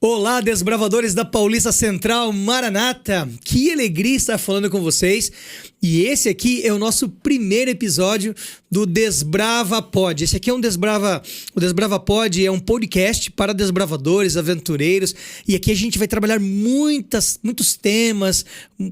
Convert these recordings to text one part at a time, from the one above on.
Olá, desbravadores da Paulista Central, Maranata! Que alegria estar falando com vocês. E esse aqui é o nosso primeiro episódio do Desbrava Pod. Esse aqui é o Desbrava Pod é um podcast para desbravadores, aventureiros. E aqui a gente vai trabalhar muitos temas,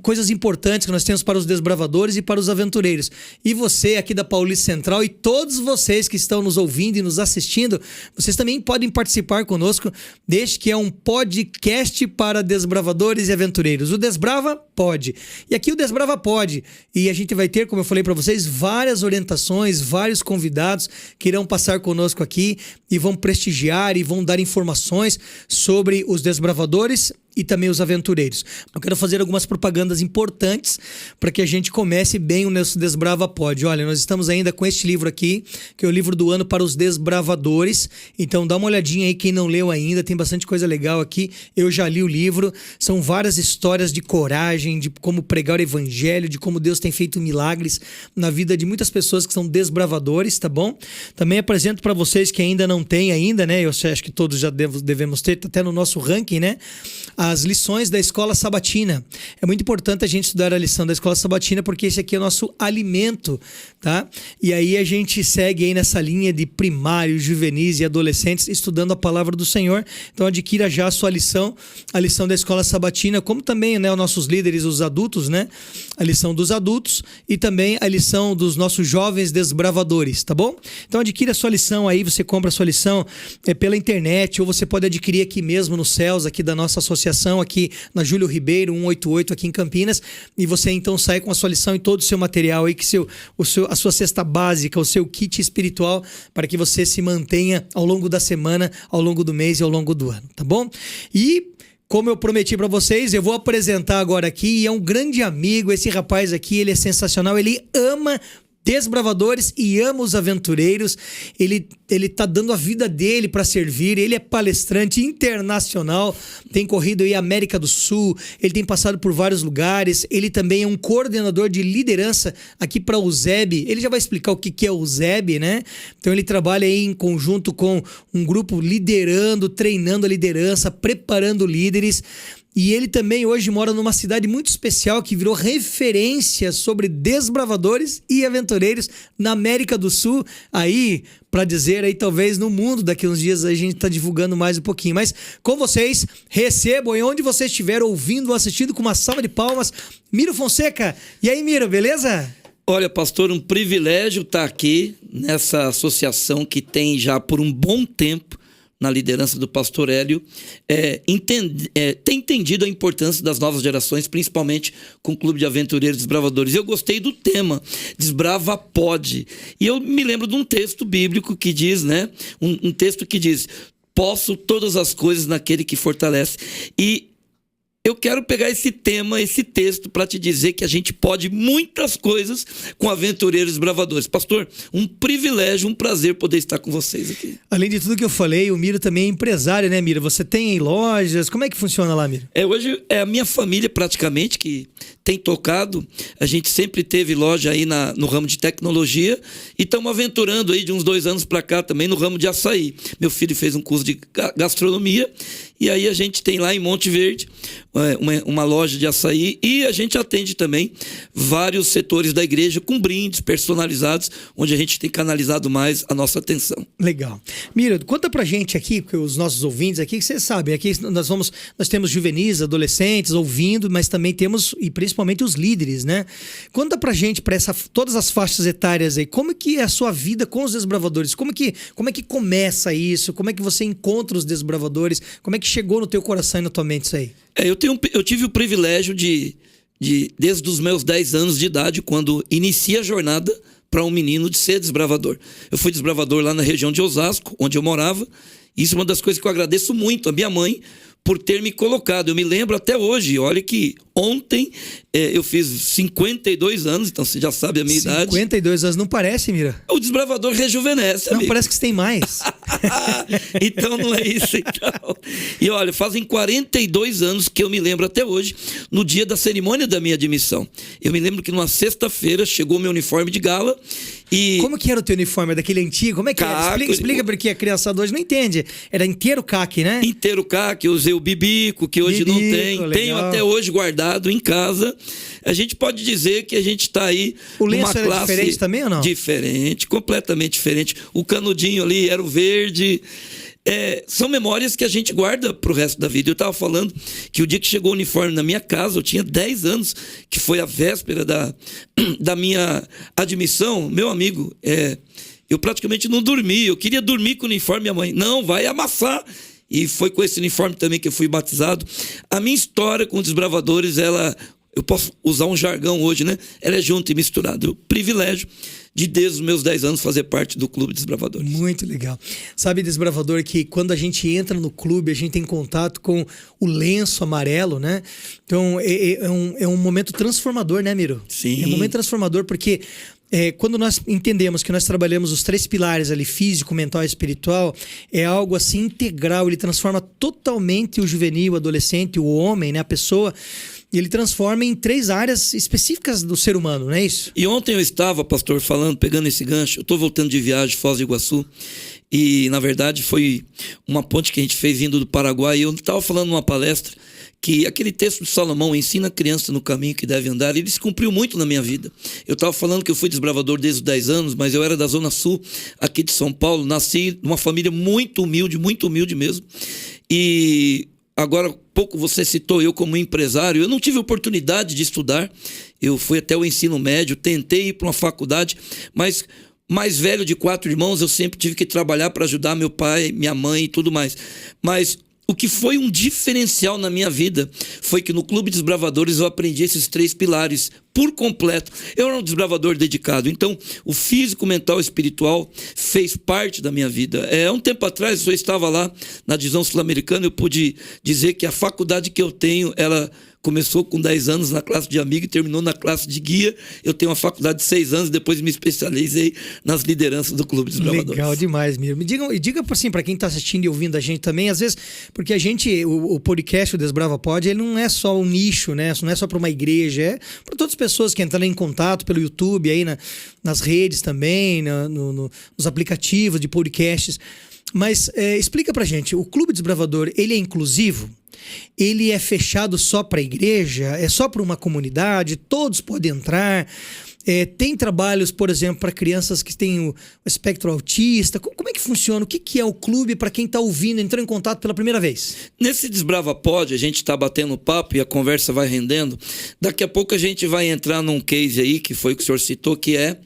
coisas importantes que nós temos para os desbravadores e para os aventureiros. E você aqui da Paulista Central e todos vocês que estão nos ouvindo e nos assistindo, vocês também podem participar conosco, desde que é um podcast para desbravadores e aventureiros. O Desbrava Pod. E aqui o Desbrava Pod. E a gente vai ter, como eu falei para vocês, várias orientações, vários convidados que irão passar conosco aqui e vão prestigiar e vão dar informações sobre os desbravadores e também os aventureiros. Eu quero fazer algumas propagandas importantes para que a gente comece bem o nosso Desbrava Pod. Olha, nós estamos ainda com este livro aqui, que é o livro do ano para os desbravadores. Então dá uma olhadinha aí, quem não leu ainda, tem bastante coisa legal aqui. Eu já li o livro, são várias histórias de coragem, de como pregar o evangelho, de como Deus tem feito milagres na vida de muitas pessoas que são desbravadores, tá bom? Também apresento para vocês que ainda não tem ainda, né? Eu acho que todos já devemos ter, até no nosso ranking, né? As lições da Escola Sabatina. É muito importante a gente estudar a lição da Escola Sabatina, porque esse aqui é o nosso alimento, tá? E aí a gente segue aí nessa linha de primários, juvenis e adolescentes, estudando a palavra do Senhor. Então adquira já a sua lição, a lição da Escola Sabatina, como também, né, os nossos líderes, os adultos, né? A lição dos adultos e também a lição dos nossos jovens desbravadores, tá bom? Então adquira a sua lição aí, você compra a sua lição pela internet, ou você pode adquirir aqui mesmo nos céus, aqui da nossa associação, aqui na Júlio Ribeiro 188 aqui em Campinas, e você então sai com a sua lição e todo o seu material aí, a sua cesta básica, o seu kit espiritual, para que você se mantenha ao longo da semana, ao longo do mês e ao longo do ano, tá bom? E como eu prometi para vocês, eu vou apresentar agora aqui, e é um grande amigo, esse rapaz aqui, ele é sensacional, ele ama desbravadores e ama os aventureiros. Ele tá dando a vida dele para servir. Ele é palestrante internacional, tem corrido aí a América do Sul, ele tem passado por vários lugares. Ele também é um coordenador de liderança aqui para o USEB. Ele já vai explicar o que é o USEB, né? Então ele trabalha aí em conjunto com um grupo liderando, treinando a liderança, preparando líderes. E ele também hoje mora numa cidade muito especial que virou referência sobre desbravadores e aventureiros na América do Sul. Aí, para dizer aí, talvez no mundo, daqui a uns dias a gente está divulgando mais um pouquinho. Mas com vocês, recebam, e onde você estiver ouvindo ou assistindo, com uma salva de palmas, Miro Fonseca. E aí, Miro, beleza? Olha, pastor, um privilégio estar aqui nessa associação que tem já por um bom tempo, na liderança do pastor Hélio, tem entendido a importância das novas gerações, principalmente com o Clube de Aventureiros Desbravadores. Eu gostei do tema, Desbrava Pod. E eu me lembro de um texto bíblico que diz, né? Um texto que diz, posso todas as coisas naquele que fortalece. E eu quero pegar esse tema, esse texto, para te dizer que a gente pode muitas coisas com aventureiros e desbravadores. Pastor, um privilégio, um prazer poder estar com vocês aqui. Além de tudo que eu falei, o Miro também é empresário, né, Miro? Você tem lojas, como é que funciona lá, Miro? Hoje é a minha família praticamente que tem tocado. A gente sempre teve loja aí no ramo de tecnologia e estamos aventurando aí de uns 2 anos para cá também no ramo de açaí. Meu filho fez um curso de gastronomia e aí a gente tem lá em Monte Verde uma loja de açaí, e a gente atende também vários setores da igreja com brindes personalizados, onde a gente tem canalizado mais a nossa atenção. Legal. Miro, conta pra gente aqui, porque os nossos ouvintes aqui, que vocês sabem, aqui nós temos juvenis, adolescentes ouvindo, mas também temos, e principalmente os líderes, né? Conta pra gente, para todas as faixas etárias aí, como que é a sua vida com os desbravadores? Como é que começa isso? Como é que você encontra os desbravadores? Como é que chegou no teu coração e na tua mente isso aí? Eu tive o privilégio desde os meus 10 anos de idade, quando inicia a jornada para um menino, de ser desbravador. Eu fui desbravador lá na região de Osasco, onde eu morava. Isso é uma das coisas que eu agradeço muito a minha mãe por ter me colocado. Eu me lembro até hoje, olha que ontem eu fiz 52 anos, então você já sabe a minha idade. 52 anos, não parece, Mira? O desbravador rejuvenesce, não, amigo. Parece que você tem mais. Então não é isso, então. E olha, fazem 42 anos que eu me lembro até hoje, no dia da cerimônia da minha admissão. Eu me lembro que numa sexta-feira chegou meu uniforme de gala E como que era o teu uniforme? Daquele antigo? Como é que era? Explica porque a criançada hoje não entende. Era inteiro caque, né? Inteiro caque, eu usei o bibico, que hoje não tem. Legal. Tenho até hoje guardado em casa. A gente pode dizer que a gente está aí o lenço numa era classe diferente também ou não? Diferente, completamente diferente. O canudinho ali era o verde. São memórias que a gente guarda pro resto da vida. Eu estava falando que o dia que chegou o uniforme na minha casa, eu tinha 10 anos, que foi a véspera da minha admissão. Meu amigo, eu praticamente não dormi. Eu queria dormir com o uniforme, minha mãe, não, vai amassar. E foi com esse uniforme também que eu fui batizado. A minha história com os Desbravadores, eu posso usar um jargão hoje, né? Ela é junto e misturada. O privilégio de, desde os meus 10 anos, fazer parte do Clube Desbravadores. Muito legal. Sabe, Desbravador, que quando a gente entra no clube, a gente tem contato com o lenço amarelo, né? Então, é um momento transformador, né, Miro? Sim. É um momento transformador porque... quando nós entendemos que nós trabalhamos os 3 pilares ali, físico, mental e espiritual, é algo assim integral, ele transforma totalmente o juvenil, o adolescente, o homem, né, a pessoa, e ele transforma em 3 áreas específicas do ser humano, não é isso? E ontem eu estava, pastor, pegando esse gancho, eu estou voltando de viagem, Foz do Iguaçu, e na verdade foi uma ponte que a gente fez vindo do Paraguai, e eu estava falando numa palestra que aquele texto de Salomão, ensina a criança no caminho que deve andar, ele se cumpriu muito na minha vida. Eu estava falando que eu fui desbravador desde os 10 anos, mas eu era da Zona Sul, aqui de São Paulo, nasci numa família muito humilde mesmo, e agora há pouco você citou eu como empresário, eu não tive oportunidade de estudar, eu fui até o ensino médio, tentei ir para uma faculdade, mas mais velho de 4 irmãos, eu sempre tive que trabalhar para ajudar meu pai, minha mãe e tudo mais, mas... O que foi um diferencial na minha vida foi que no Clube Desbravadores eu aprendi esses 3 pilares por completo. Eu era um desbravador dedicado, então o físico, mental e espiritual fez parte da minha vida. Um tempo atrás eu estava lá na divisão sul-americana, eu pude dizer que a faculdade que eu tenho, ela começou com 10 anos na classe de amigo e terminou na classe de guia. Eu tenho uma faculdade de 6 anos, depois me especializei nas lideranças do Clube dos Desbravadores. Legal demais, Miro. Diga assim, para quem está assistindo e ouvindo a gente também, às vezes, porque o podcast, o Desbrava Pod, ele não é só um nicho, né? Não é só para uma igreja, é para todas as pessoas que entrarem em contato pelo YouTube, aí nas redes também, nos aplicativos de podcasts. Mas explica pra gente, o Clube Desbravador, ele é inclusivo? Ele é fechado só para a igreja? É só para uma comunidade? Todos podem entrar? Tem trabalhos, por exemplo, para crianças que têm o espectro autista? Como é que funciona? O que é o clube para quem está ouvindo, entrou em contato pela primeira vez? Nesse Desbrava Pod, a gente está batendo papo e a conversa vai rendendo. Daqui a pouco a gente vai entrar num case aí, que foi o que o senhor citou, que é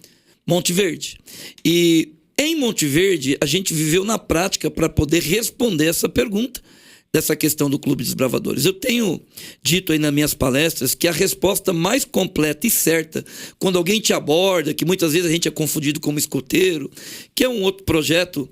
Monte Verde. E em Monte Verde, a gente viveu na prática para poder responder essa pergunta dessa questão do Clube Desbravadores. Eu tenho dito aí nas minhas palestras que a resposta mais completa e certa, quando alguém te aborda, que muitas vezes a gente é confundido como escoteiro, que é um outro projeto,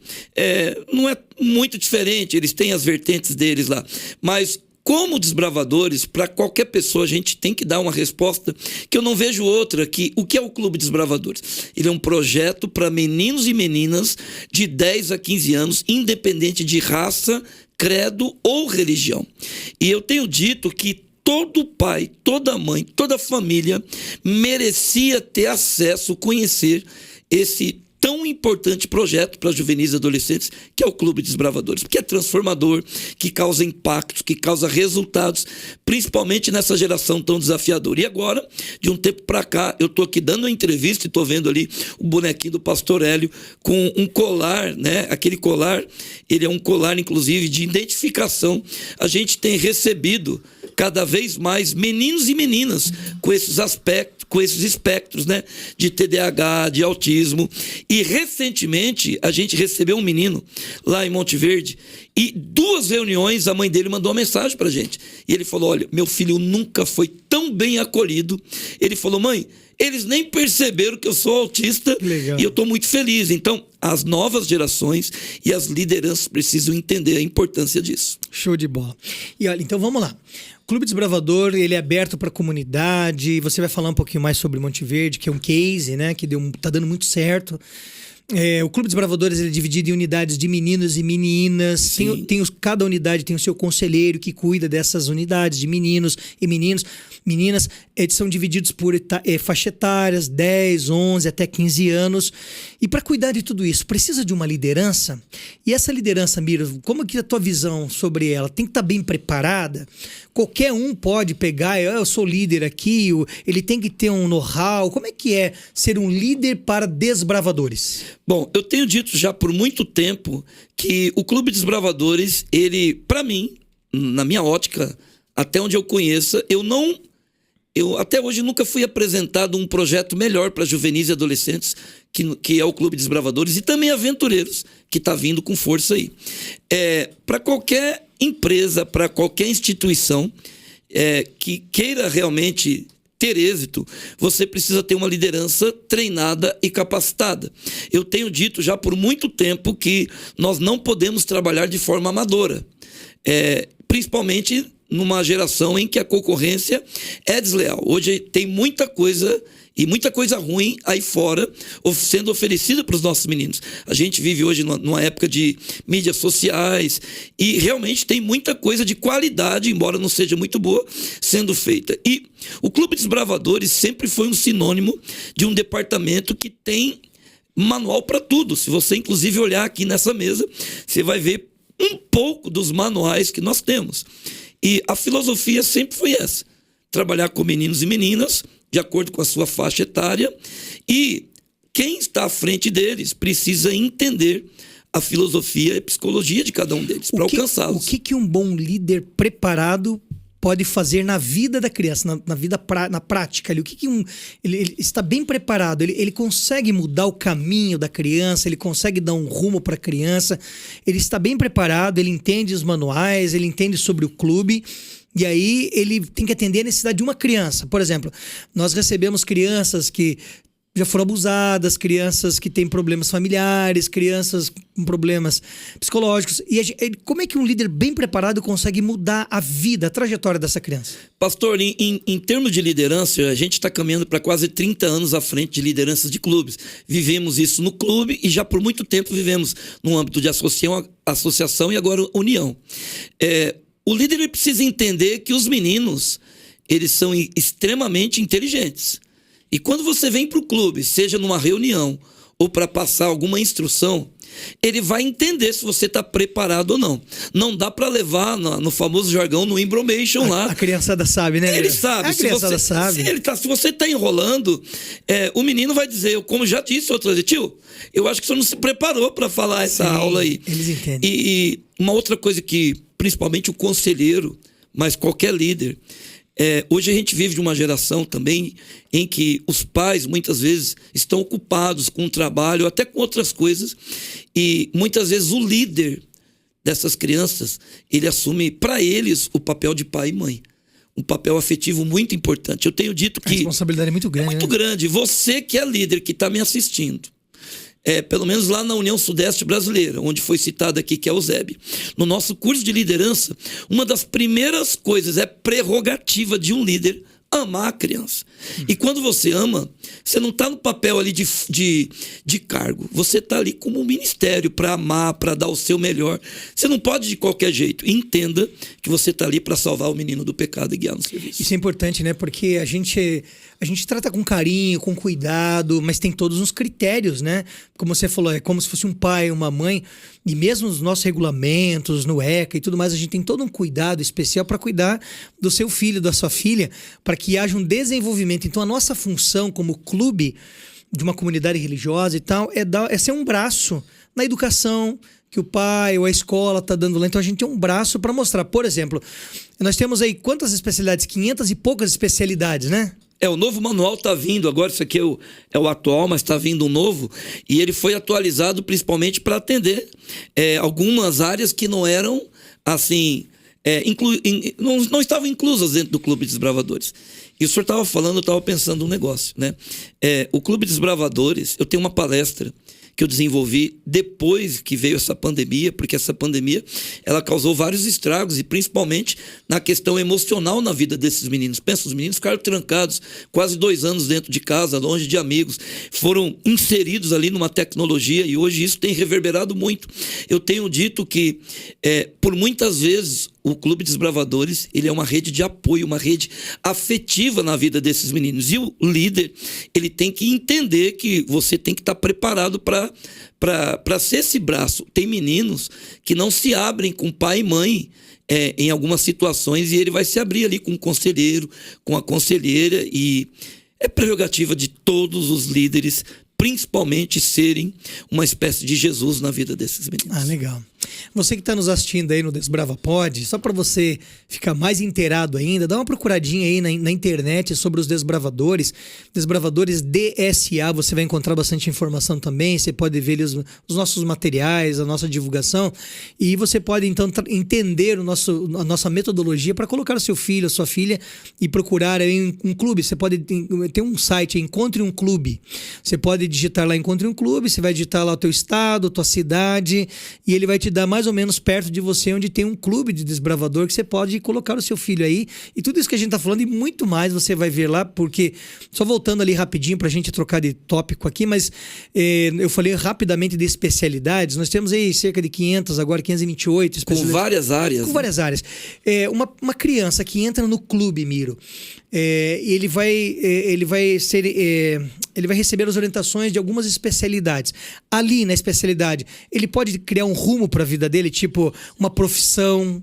não é muito diferente, eles têm as vertentes deles lá, mas como desbravadores, para qualquer pessoa, a gente tem que dar uma resposta que eu não vejo outra, que o que é o Clube Desbravadores? Ele é um projeto para meninos e meninas de 10 a 15 anos, independente de raça, credo ou religião. E eu tenho dito que todo pai, toda mãe, toda família merecia ter acesso, conhecer esse tão importante projeto para juvenis e adolescentes, que é o Clube Desbravadores, porque é transformador, que causa impactos, que causa resultados, principalmente nessa geração tão desafiadora. E agora, de um tempo para cá, eu estou aqui dando uma entrevista e estou vendo ali o bonequinho do Pastor Hélio com um colar, né? Aquele colar, ele é um colar, inclusive, de identificação. A gente tem recebido cada vez mais meninos e meninas com esses aspectos, com esses espectros, né, de TDAH, de autismo. E recentemente a gente recebeu um menino lá em Monte Verde e 2 reuniões a mãe dele mandou uma mensagem pra gente. E ele falou: olha, meu filho nunca foi tão bem acolhido. Ele falou: mãe, eles nem perceberam que eu sou autista. Legal. E eu estou muito feliz. Então, as novas gerações e as lideranças precisam entender a importância disso. Show de bola. E olha, então vamos lá. O Clube Desbravador, ele é aberto para a comunidade. Você vai falar um pouquinho mais sobre Monte Verde, que é um case, né? Que tá dando muito certo. O Clube dos Bravadores ele é dividido em unidades de meninos e meninas. Cada unidade tem o seu conselheiro que cuida dessas unidades de meninos e meninas. Eles são divididos por faixa etárias, 10, 11 até 15 anos. E para cuidar de tudo isso, precisa de uma liderança. E essa liderança, Mira, como que é a tua visão sobre ela? Tem que estar bem preparada? Qualquer um pode pegar, eu sou líder aqui, ele tem que ter um know-how. Como é que é ser um líder para desbravadores? Bom, eu tenho dito já por muito tempo que o Clube dos Bravadores, ele, para mim, na minha ótica, até onde eu conheça, eu até hoje nunca fui apresentado um projeto melhor para juvenis e adolescentes, que é o Clube dos Bravadores, e também aventureiros, que está vindo com força aí. Para qualquer empresa, para qualquer instituição que queira realmente ter êxito, você precisa ter uma liderança treinada e capacitada. Eu tenho dito já por muito tempo que nós não podemos trabalhar de forma amadora, principalmente numa geração em que a concorrência é desleal. Hoje tem muita coisa e muita coisa ruim aí fora sendo oferecida para os nossos meninos. A gente vive hoje numa época de mídias sociais e realmente tem muita coisa de qualidade, embora não seja muito boa, sendo feita. E o Clube dos Bravadores sempre foi um sinônimo de um departamento que tem manual para tudo. Se você inclusive olhar aqui nessa mesa, você vai ver um pouco dos manuais que nós temos. E a filosofia sempre foi essa: trabalhar com meninos e meninas de acordo com a sua faixa etária, e quem está à frente deles precisa entender a filosofia e a psicologia de cada um deles para alcançá-los. O que um bom líder preparado pode fazer na vida da criança, na prática? Ele está bem preparado, ele consegue mudar o caminho da criança, ele consegue dar um rumo para a criança, ele está bem preparado, ele entende os manuais, ele entende sobre o clube. E aí ele tem que atender a necessidade de uma criança. Por exemplo, nós recebemos crianças que já foram abusadas, crianças que têm problemas familiares, crianças com problemas psicológicos. E como é que um líder bem preparado consegue mudar a vida, a trajetória dessa criança? Pastor, em termos de liderança, a gente está caminhando para quase 30 anos à frente de lideranças de clubes. Vivemos isso no clube e já por muito tempo vivemos no âmbito de associação e agora união. O líder ele precisa entender que os meninos, eles são extremamente inteligentes. E quando você vem para o clube, seja numa reunião ou para passar alguma instrução, ele vai entender se você está preparado ou não. Não dá para levar no famoso jargão, no embromation lá. A criançada sabe, né? Ele sabe. A criançada sabe. Se você está enrolando, o menino vai dizer, como já disse outra vez, tio, eu acho que o senhor não se preparou para falar essa aula aí. Eles entendem. E uma outra coisa que, principalmente o conselheiro, mas qualquer líder, hoje a gente vive de uma geração também em que os pais muitas vezes estão ocupados com o trabalho, até com outras coisas, e muitas vezes o líder dessas crianças, ele assume para eles o papel de pai e mãe. Um papel afetivo muito importante. Eu tenho dito que... A responsabilidade é muito grande. É muito grande. Você que é líder, que está me assistindo, pelo menos lá na União Sudeste Brasileira, onde foi citado aqui, que é o ZEB. No nosso curso de liderança, uma das primeiras coisas é prerrogativa de um líder amar a criança. E quando você ama, você não está no papel ali de cargo. Você está ali como um ministério para amar, para dar o seu melhor. Você não pode de qualquer jeito. Entenda que você está ali para salvar o menino do pecado e guiar no serviço. Isso é importante, né? Porque a gente trata com carinho, com cuidado, mas tem todos os critérios, né? Como você falou, é como se fosse um pai, uma mãe. E mesmo nos nossos regulamentos, no ECA e tudo mais, a gente tem todo um cuidado especial para cuidar do seu filho, da sua filha, para que haja um desenvolvimento. Então, a nossa função como clube de uma comunidade religiosa e tal é ser um braço na educação que o pai ou a escola está dando lá. Então, a gente tem um braço para mostrar. Por exemplo, nós temos aí quantas especialidades? 500 e poucas especialidades, né? O novo manual está vindo, agora isso aqui é o atual, mas está vindo um novo, e ele foi atualizado principalmente para atender algumas áreas que não eram, assim, não estavam inclusas dentro do Clube dos Bravadores. E o senhor estava falando, eu estava pensando um negócio, né? O Clube dos Bravadores, eu tenho uma palestra que eu desenvolvi depois que veio essa pandemia, porque essa pandemia ela causou vários estragos, e principalmente na questão emocional na vida desses meninos. Pensa, os meninos ficaram trancados quase 2 anos dentro de casa, longe de amigos, foram inseridos ali numa tecnologia, e hoje isso tem reverberado muito. Eu tenho dito que, por muitas vezes, o Clube Desbravadores, ele é uma rede de apoio, uma rede afetiva na vida desses meninos. E o líder, ele tem que entender que você tem que estar preparado para ser esse braço. Tem meninos que não se abrem com pai e mãe em algumas situações, e ele vai se abrir ali com o conselheiro, com a conselheira, e é prerrogativa de todos os líderes, principalmente, serem uma espécie de Jesus na vida desses meninos. Ah, legal. Você que está nos assistindo aí no Desbrava Pod, só para você ficar mais inteirado ainda, dá uma procuradinha aí na internet sobre os desbravadores. Desbravadores DSA, você vai encontrar bastante informação também. Você pode ver ali os nossos materiais, a nossa divulgação, e você pode então entender a nossa metodologia para colocar o seu filho, a sua filha, e procurar aí um clube. Você pode ter um site, Encontre um Clube. Você pode digitar lá Encontre um Clube, você vai digitar lá o teu estado, tua cidade, e ele vai te dar mais ou menos perto de você, onde tem um clube de desbravador que você pode colocar o seu filho aí. E tudo isso que a gente tá falando e muito mais você vai ver lá, porque, só voltando ali rapidinho pra gente trocar de tópico aqui, mas eu falei rapidamente de especialidades. Nós temos aí cerca de 500, agora 528 especialidades. Com várias áreas. Com várias áreas. Uma criança que entra no clube, Miro, ele vai receber as orientações de algumas especialidades. Ali na especialidade, ele pode criar um rumo para a vida dele, tipo uma profissão,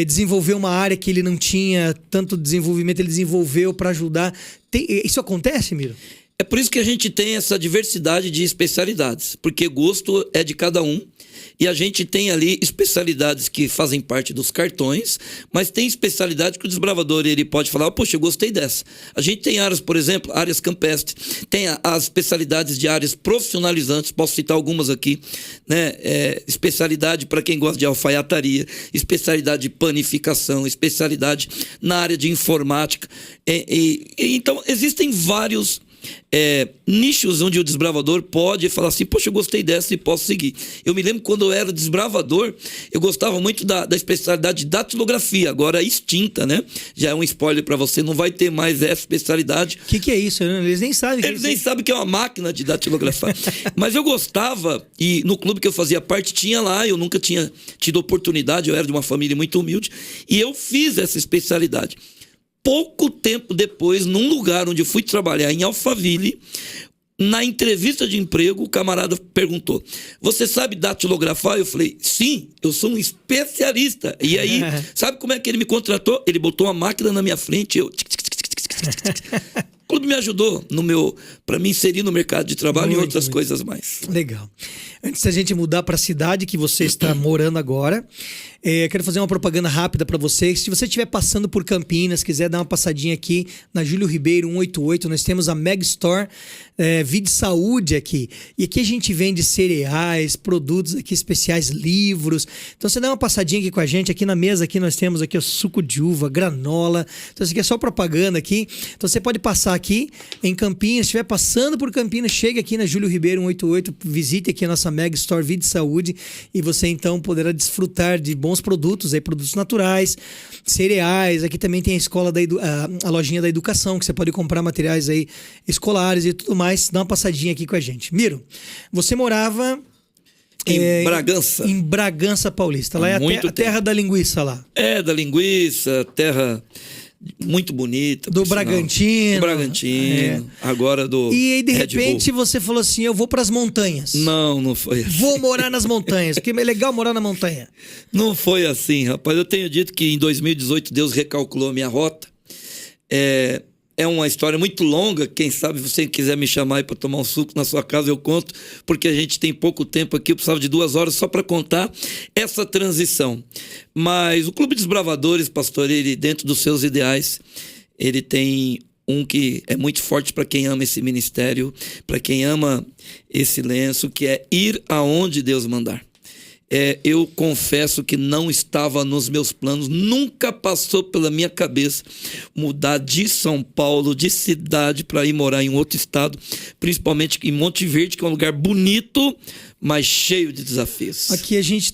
desenvolver uma área que ele não tinha tanto desenvolvimento, ele desenvolveu para ajudar. Isso acontece, Miro? É por isso que a gente tem essa diversidade de especialidades, porque gosto é de cada um. E a gente tem ali especialidades que fazem parte dos cartões, mas tem especialidade que o desbravador ele pode falar, poxa, eu gostei dessa. A gente tem áreas, por exemplo, áreas campestres, tem as especialidades de áreas profissionalizantes, posso citar algumas aqui, né? Especialidade para quem gosta de alfaiataria, especialidade de panificação, especialidade na área de informática. Então, existem vários nichos onde o desbravador pode falar assim, poxa, eu gostei dessa e posso seguir. Eu me lembro quando eu era desbravador, eu gostava muito da especialidade de datilografia, agora extinta, né? Já é um spoiler para você, não vai ter mais essa especialidade. O que é isso? Eles nem sabem. Eles nem sabem que é uma máquina de datilografar. Mas eu gostava, e no clube que eu fazia parte tinha lá, eu nunca tinha tido oportunidade, eu era de uma família muito humilde, e eu fiz essa especialidade. Pouco tempo depois, num lugar onde eu fui trabalhar, em Alphaville, na entrevista de emprego, o camarada perguntou, você sabe datilografar? Eu falei, sim, eu sou um especialista. E aí, sabe como é que ele me contratou? Ele botou uma máquina na minha frente, eu... O clube me ajudou para me inserir no mercado de trabalho e outras coisas mais. Legal. Antes da gente mudar para a cidade que você está morando agora, quero fazer uma propaganda rápida para você. Se você estiver passando por Campinas, quiser dar uma passadinha aqui na Júlio Ribeiro 188, nós temos a Meg Store Vide Saúde aqui. E aqui a gente vende cereais, produtos aqui especiais, livros. Então você dá uma passadinha aqui com a gente. Aqui na mesa aqui nós temos aqui o suco de uva, granola. Então isso aqui é só propaganda aqui. Então você pode passar aqui em Campinas. Se estiver passando por Campinas, chegue aqui na Júlio Ribeiro 188, visite aqui a nossa Meg Store Vide Saúde e você então poderá desfrutar de bons produtos, aí, produtos naturais, cereais. Aqui também tem a escola a lojinha da educação, que você pode comprar materiais aí escolares e tudo mais. Dá uma passadinha aqui com a gente. Miro, você morava em Bragança. Em Bragança Paulista. Lá é a terra da linguiça lá. Da linguiça, terra muito bonita. Do Bragantino. Do Bragantino. Agora do E aí, de repente, você falou assim, eu vou para as montanhas. Não foi assim. Vou morar nas montanhas, porque é legal morar na montanha. Não foi assim, rapaz. Eu tenho dito que em 2018 Deus recalculou a minha rota. É uma história muito longa, quem sabe você quiser me chamar aí para tomar um suco na sua casa, eu conto, porque a gente tem pouco tempo aqui, eu precisava de 2 horas só para contar essa transição. Mas o Clube Desbravadores, pastor, ele dentro dos seus ideais, ele tem um que é muito forte para quem ama esse ministério, para quem ama esse lenço, que é ir aonde Deus mandar. eu confesso que não estava nos meus planos, nunca passou pela minha cabeça mudar de São Paulo, de cidade, para ir morar em um outro estado, principalmente em Monte Verde, que é um lugar bonito, mas cheio de desafios. Aqui a gente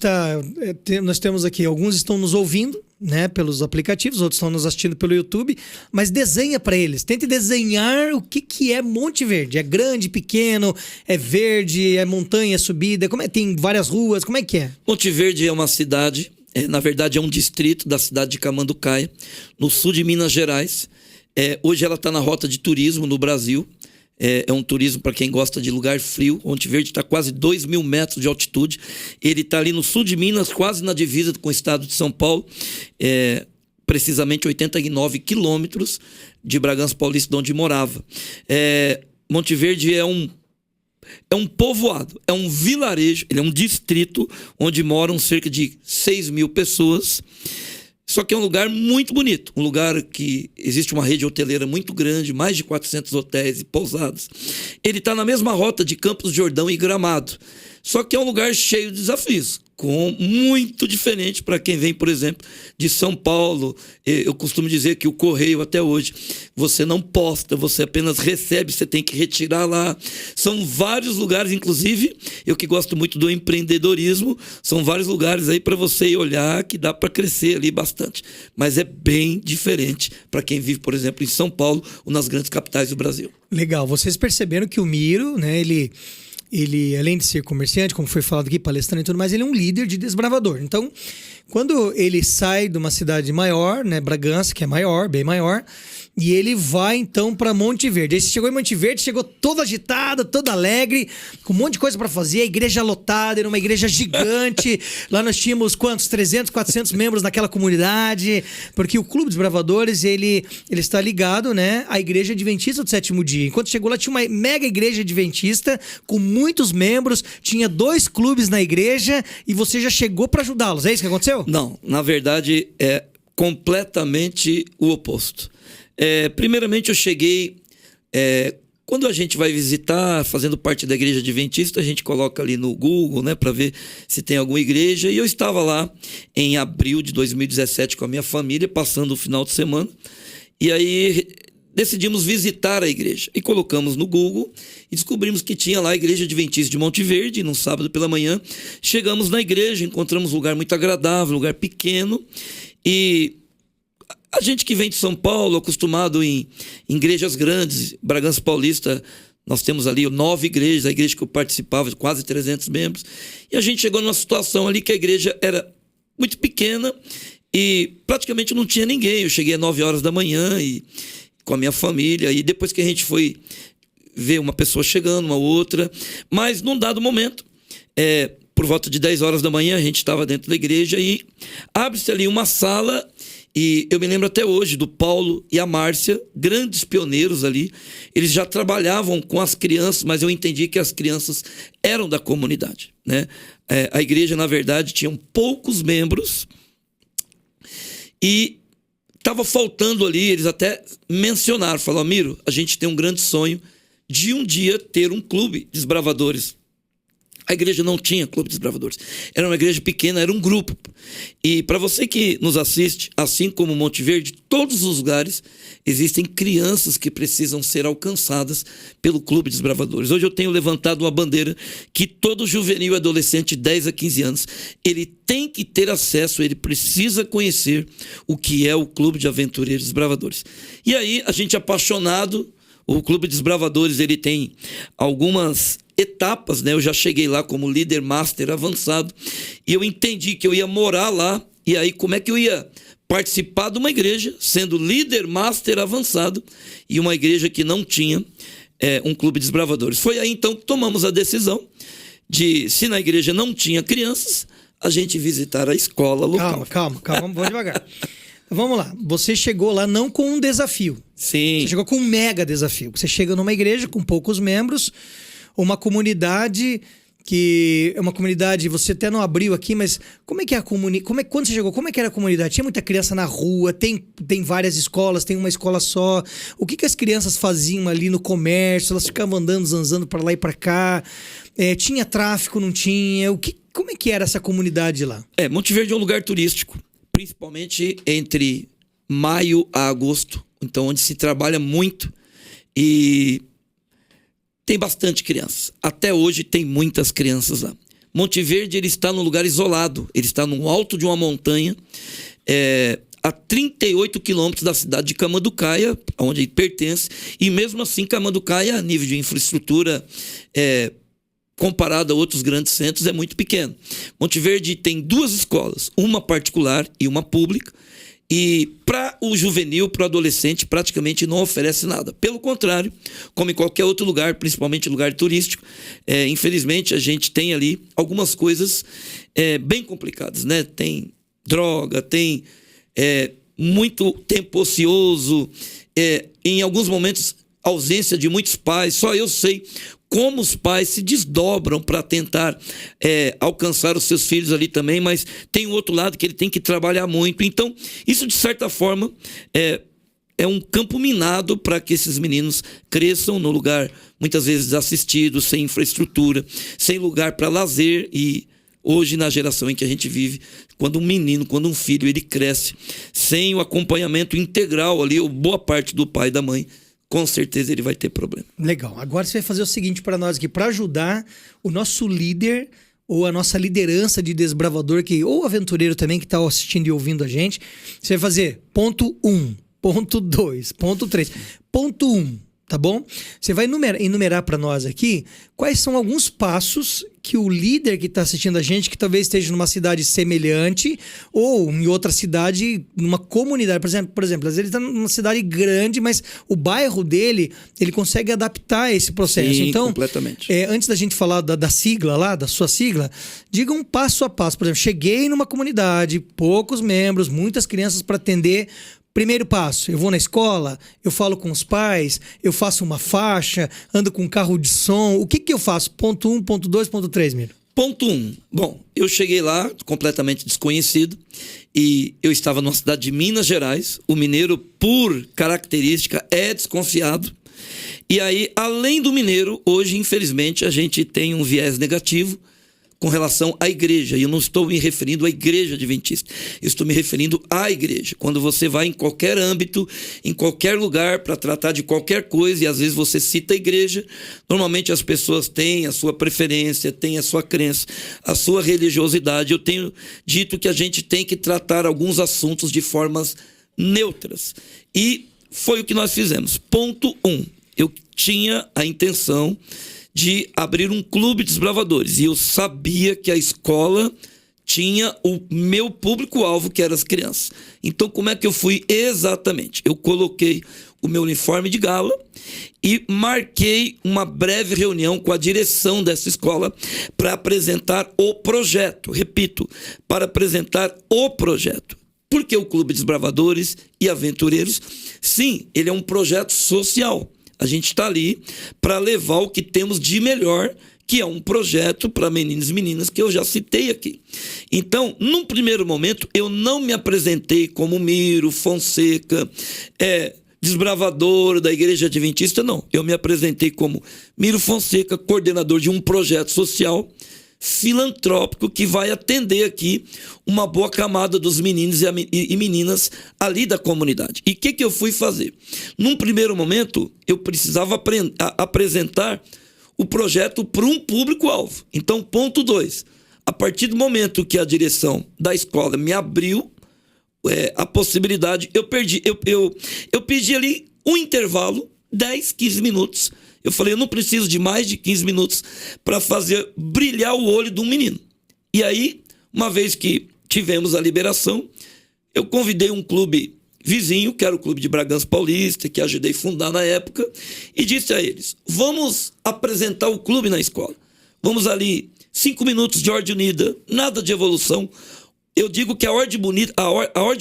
nós temos aqui, alguns estão nos ouvindo, né, pelos aplicativos, outros estão nos assistindo pelo YouTube, mas desenha para eles, tente desenhar o que é Monte Verde. É grande, pequeno, é verde, é montanha, é subida, tem várias ruas, como é que é? Monte Verde é uma cidade, na verdade é um distrito da cidade de Camanducaia, no sul de Minas Gerais. Hoje ela está na rota de turismo no Brasil. É um turismo para quem gosta de lugar frio. Monte Verde está quase 2.000 metros de altitude. Ele está ali no sul de Minas, quase na divisa com o estado de São Paulo. Precisamente 89 quilômetros de Bragança Paulista, de onde morava. Monte Verde é um povoado, é um vilarejo, ele é um distrito onde moram cerca de 6.000 pessoas. Só que é um lugar muito bonito, um lugar que existe uma rede hoteleira muito grande, mais de 400 hotéis e pousadas. Ele está na mesma rota de Campos do Jordão e Gramado. Só que é um lugar cheio de desafios, muito diferente para quem vem, por exemplo, de São Paulo. Eu costumo dizer que o correio até hoje, você não posta, você apenas recebe, você tem que retirar lá. São vários lugares, inclusive, eu que gosto muito do empreendedorismo, são vários lugares aí para você ir olhar que dá para crescer ali bastante. Mas é bem diferente para quem vive, por exemplo, em São Paulo ou nas grandes capitais do Brasil. Legal, vocês perceberam que o Miro, né, ele, além de ser comerciante, como foi falado aqui, palestrante e tudo mais, ele é um líder de desbravador. Então, quando ele sai de uma cidade maior, né, Bragança, que é maior, bem maior, e ele vai então para Monte Verde. Aí você chegou em Monte Verde, chegou todo agitado, todo alegre, com um monte de coisa para fazer, a igreja lotada, era uma igreja gigante. Lá nós tínhamos quantos? 300, 400 membros naquela comunidade, porque o Clube dos Bravadores, ele está ligado, né, à Igreja Adventista do Sétimo Dia. Enquanto chegou lá, tinha uma mega igreja adventista com muitos membros, tinha 2 clubes na igreja e você já chegou para ajudá-los. É isso que aconteceu? Não, na verdade é completamente o oposto. Primeiramente eu cheguei, quando a gente vai visitar, fazendo parte da igreja adventista, a gente coloca ali no Google, né, para ver se tem alguma igreja, e eu estava lá em abril de 2017 com a minha família, passando o final de semana, e aí decidimos visitar a igreja, e colocamos no Google, e descobrimos que tinha lá a igreja adventista de Monte Verde, num sábado pela manhã. Chegamos na igreja, encontramos um lugar muito agradável, um lugar pequeno, e a gente que vem de São Paulo, acostumado em igrejas grandes, Bragança Paulista, nós temos ali 9 igrejas, a igreja que eu participava, quase 300 membros, e a gente chegou numa situação ali que a igreja era muito pequena e praticamente não tinha ninguém. Eu cheguei às 9 horas da manhã e com a minha família, e depois que a gente foi ver uma pessoa chegando, uma outra, mas num dado momento, por volta de 10 horas da manhã, a gente estava dentro da igreja e abre-se ali uma sala. E eu me lembro até hoje do Paulo e a Márcia, grandes pioneiros ali. Eles já trabalhavam com as crianças, mas eu entendi que as crianças eram da comunidade, né? A igreja, na verdade, tinha poucos membros e estava faltando ali. Eles até mencionaram, falaram: Miro, a gente tem um grande sonho de um dia ter um clube de desbravadores. A igreja não tinha clube de desbravadores. Era uma igreja pequena, era um grupo. E para você que nos assiste, assim como Monte Verde, todos os lugares existem crianças que precisam ser alcançadas pelo clube de desbravadores. Hoje eu tenho levantado uma bandeira que todo juvenil e adolescente de 10 a 15 anos, ele tem que ter acesso, ele precisa conhecer o que é o clube de aventureiros desbravadores. E aí, a gente apaixonado, o clube de desbravadores, ele tem algumas etapas, né? Eu já cheguei lá como líder master avançado e eu entendi que eu ia morar lá. E aí, como é que eu ia participar de uma igreja sendo líder master avançado e uma igreja que não tinha um clube de desbravadores? Foi aí então que tomamos a decisão de, se na igreja não tinha crianças, a gente visitar a escola local. Calma, vamos devagar. Vamos lá, você chegou lá não com um desafio. Sim. Você chegou com um mega desafio. Você chega numa igreja com poucos membros, uma comunidade que é uma comunidade, você até não abriu aqui, mas como é que é a comunidade? Quando você chegou, como é que era a comunidade? Tinha muita criança na rua, tem várias escolas, tem uma escola só. O que as crianças faziam ali no comércio? Elas ficavam andando, zanzando para lá e para cá. Tinha tráfico, não tinha? Como é que era essa comunidade lá? Monte Verde é um lugar turístico, principalmente entre maio a agosto, então onde se trabalha muito e tem bastante crianças. Até hoje tem muitas crianças lá. Monte Verde, ele está num lugar isolado, ele está no alto de uma montanha, a 38 quilômetros da cidade de Camanducaia, onde ele pertence, e mesmo assim Camanducaia, a nível de infraestrutura, comparado a outros grandes centros, é muito pequeno. Monte Verde tem 2 escolas, uma particular e uma pública, e para o juvenil, para o adolescente, praticamente não oferece nada. Pelo contrário, como em qualquer outro lugar, principalmente lugar turístico, infelizmente a gente tem ali algumas coisas bem complicadas, né? Tem droga, tem muito tempo ocioso, em alguns momentos ausência de muitos pais. Só eu sei como os pais se desdobram para tentar alcançar os seus filhos ali também, mas tem um outro lado que ele tem que trabalhar muito. Então, isso de certa forma é um campo minado para que esses meninos cresçam no lugar muitas vezes desassistido, sem infraestrutura, sem lugar para lazer. E hoje, na geração em que a gente vive, quando um filho, ele cresce sem o acompanhamento integral ali, ou boa parte do pai e da mãe, com certeza ele vai ter problema. Legal. Agora você vai fazer o seguinte para nós aqui, para ajudar o nosso líder ou a nossa liderança de desbravador, ou aventureiro também que está assistindo e ouvindo a gente. Você vai fazer ponto 1, ponto 2, ponto 3. Ponto 1, tá bom? Você vai enumerar para nós aqui quais são alguns passos que o líder que está assistindo a gente, que talvez esteja numa cidade semelhante ou em outra cidade, numa comunidade. Por exemplo, às vezes ele está numa cidade grande, mas o bairro dele, ele consegue adaptar esse processo. Sim, então, completamente. Antes da gente falar da sigla lá, da sua sigla, diga um passo a passo. Por exemplo, cheguei numa comunidade, poucos membros, muitas crianças para atender. Primeiro passo, eu vou na escola, eu falo com os pais, eu faço uma faixa, ando com um carro de som. O que eu faço? Ponto 1, ponto 2, ponto 3, Miro. Ponto 1. Bom, eu cheguei lá completamente desconhecido e eu estava numa cidade de Minas Gerais. O mineiro, por característica, é desconfiado. E aí, além do mineiro, hoje, infelizmente, a gente tem um viés negativo com relação à igreja. E eu não estou me referindo à igreja adventista. Eu estou me referindo à igreja. Quando você vai em qualquer âmbito, em qualquer lugar, para tratar de qualquer coisa, e às vezes você cita a igreja, normalmente as pessoas têm a sua preferência, têm a sua crença, a sua religiosidade. Eu tenho dito que a gente tem que tratar alguns assuntos de formas neutras. E foi o que nós fizemos. Ponto 1. Eu tinha a intenção de abrir um clube de desbravadores. E eu sabia que a escola tinha o meu público-alvo, que eram as crianças. Então, como é que eu fui exatamente? Eu coloquei o meu uniforme de gala e marquei uma breve reunião com a direção dessa escola para apresentar o projeto. Repito, para apresentar o projeto. Porque o Clube de Desbravadores e Aventureiros, sim, ele é um projeto social. A gente está ali para levar o que temos de melhor, que é um projeto para meninos e meninas que eu já citei aqui. Então, num primeiro momento, eu não me apresentei como Miro Fonseca, desbravador da Igreja Adventista, não. Eu me apresentei como Miro Fonseca, coordenador de um projeto social filantrópico que vai atender aqui uma boa camada dos meninos e meninas ali da comunidade. E o que eu fui fazer? Num primeiro momento, eu precisava apresentar o projeto para um público-alvo. Então, ponto 2. A partir do momento que a direção da escola me abriu a possibilidade, eu pedi ali um intervalo, 10, 15 minutos. Eu falei, eu não preciso de mais de 15 minutos para fazer brilhar o olho de um menino. E aí, uma vez que tivemos a liberação, eu convidei um clube vizinho, que era o Clube de Bragança Paulista, que ajudei a fundar na época, e disse a eles, vamos apresentar o clube na escola. Vamos ali, 5 minutos de ordem unida, nada de evolução. Eu digo que a ordem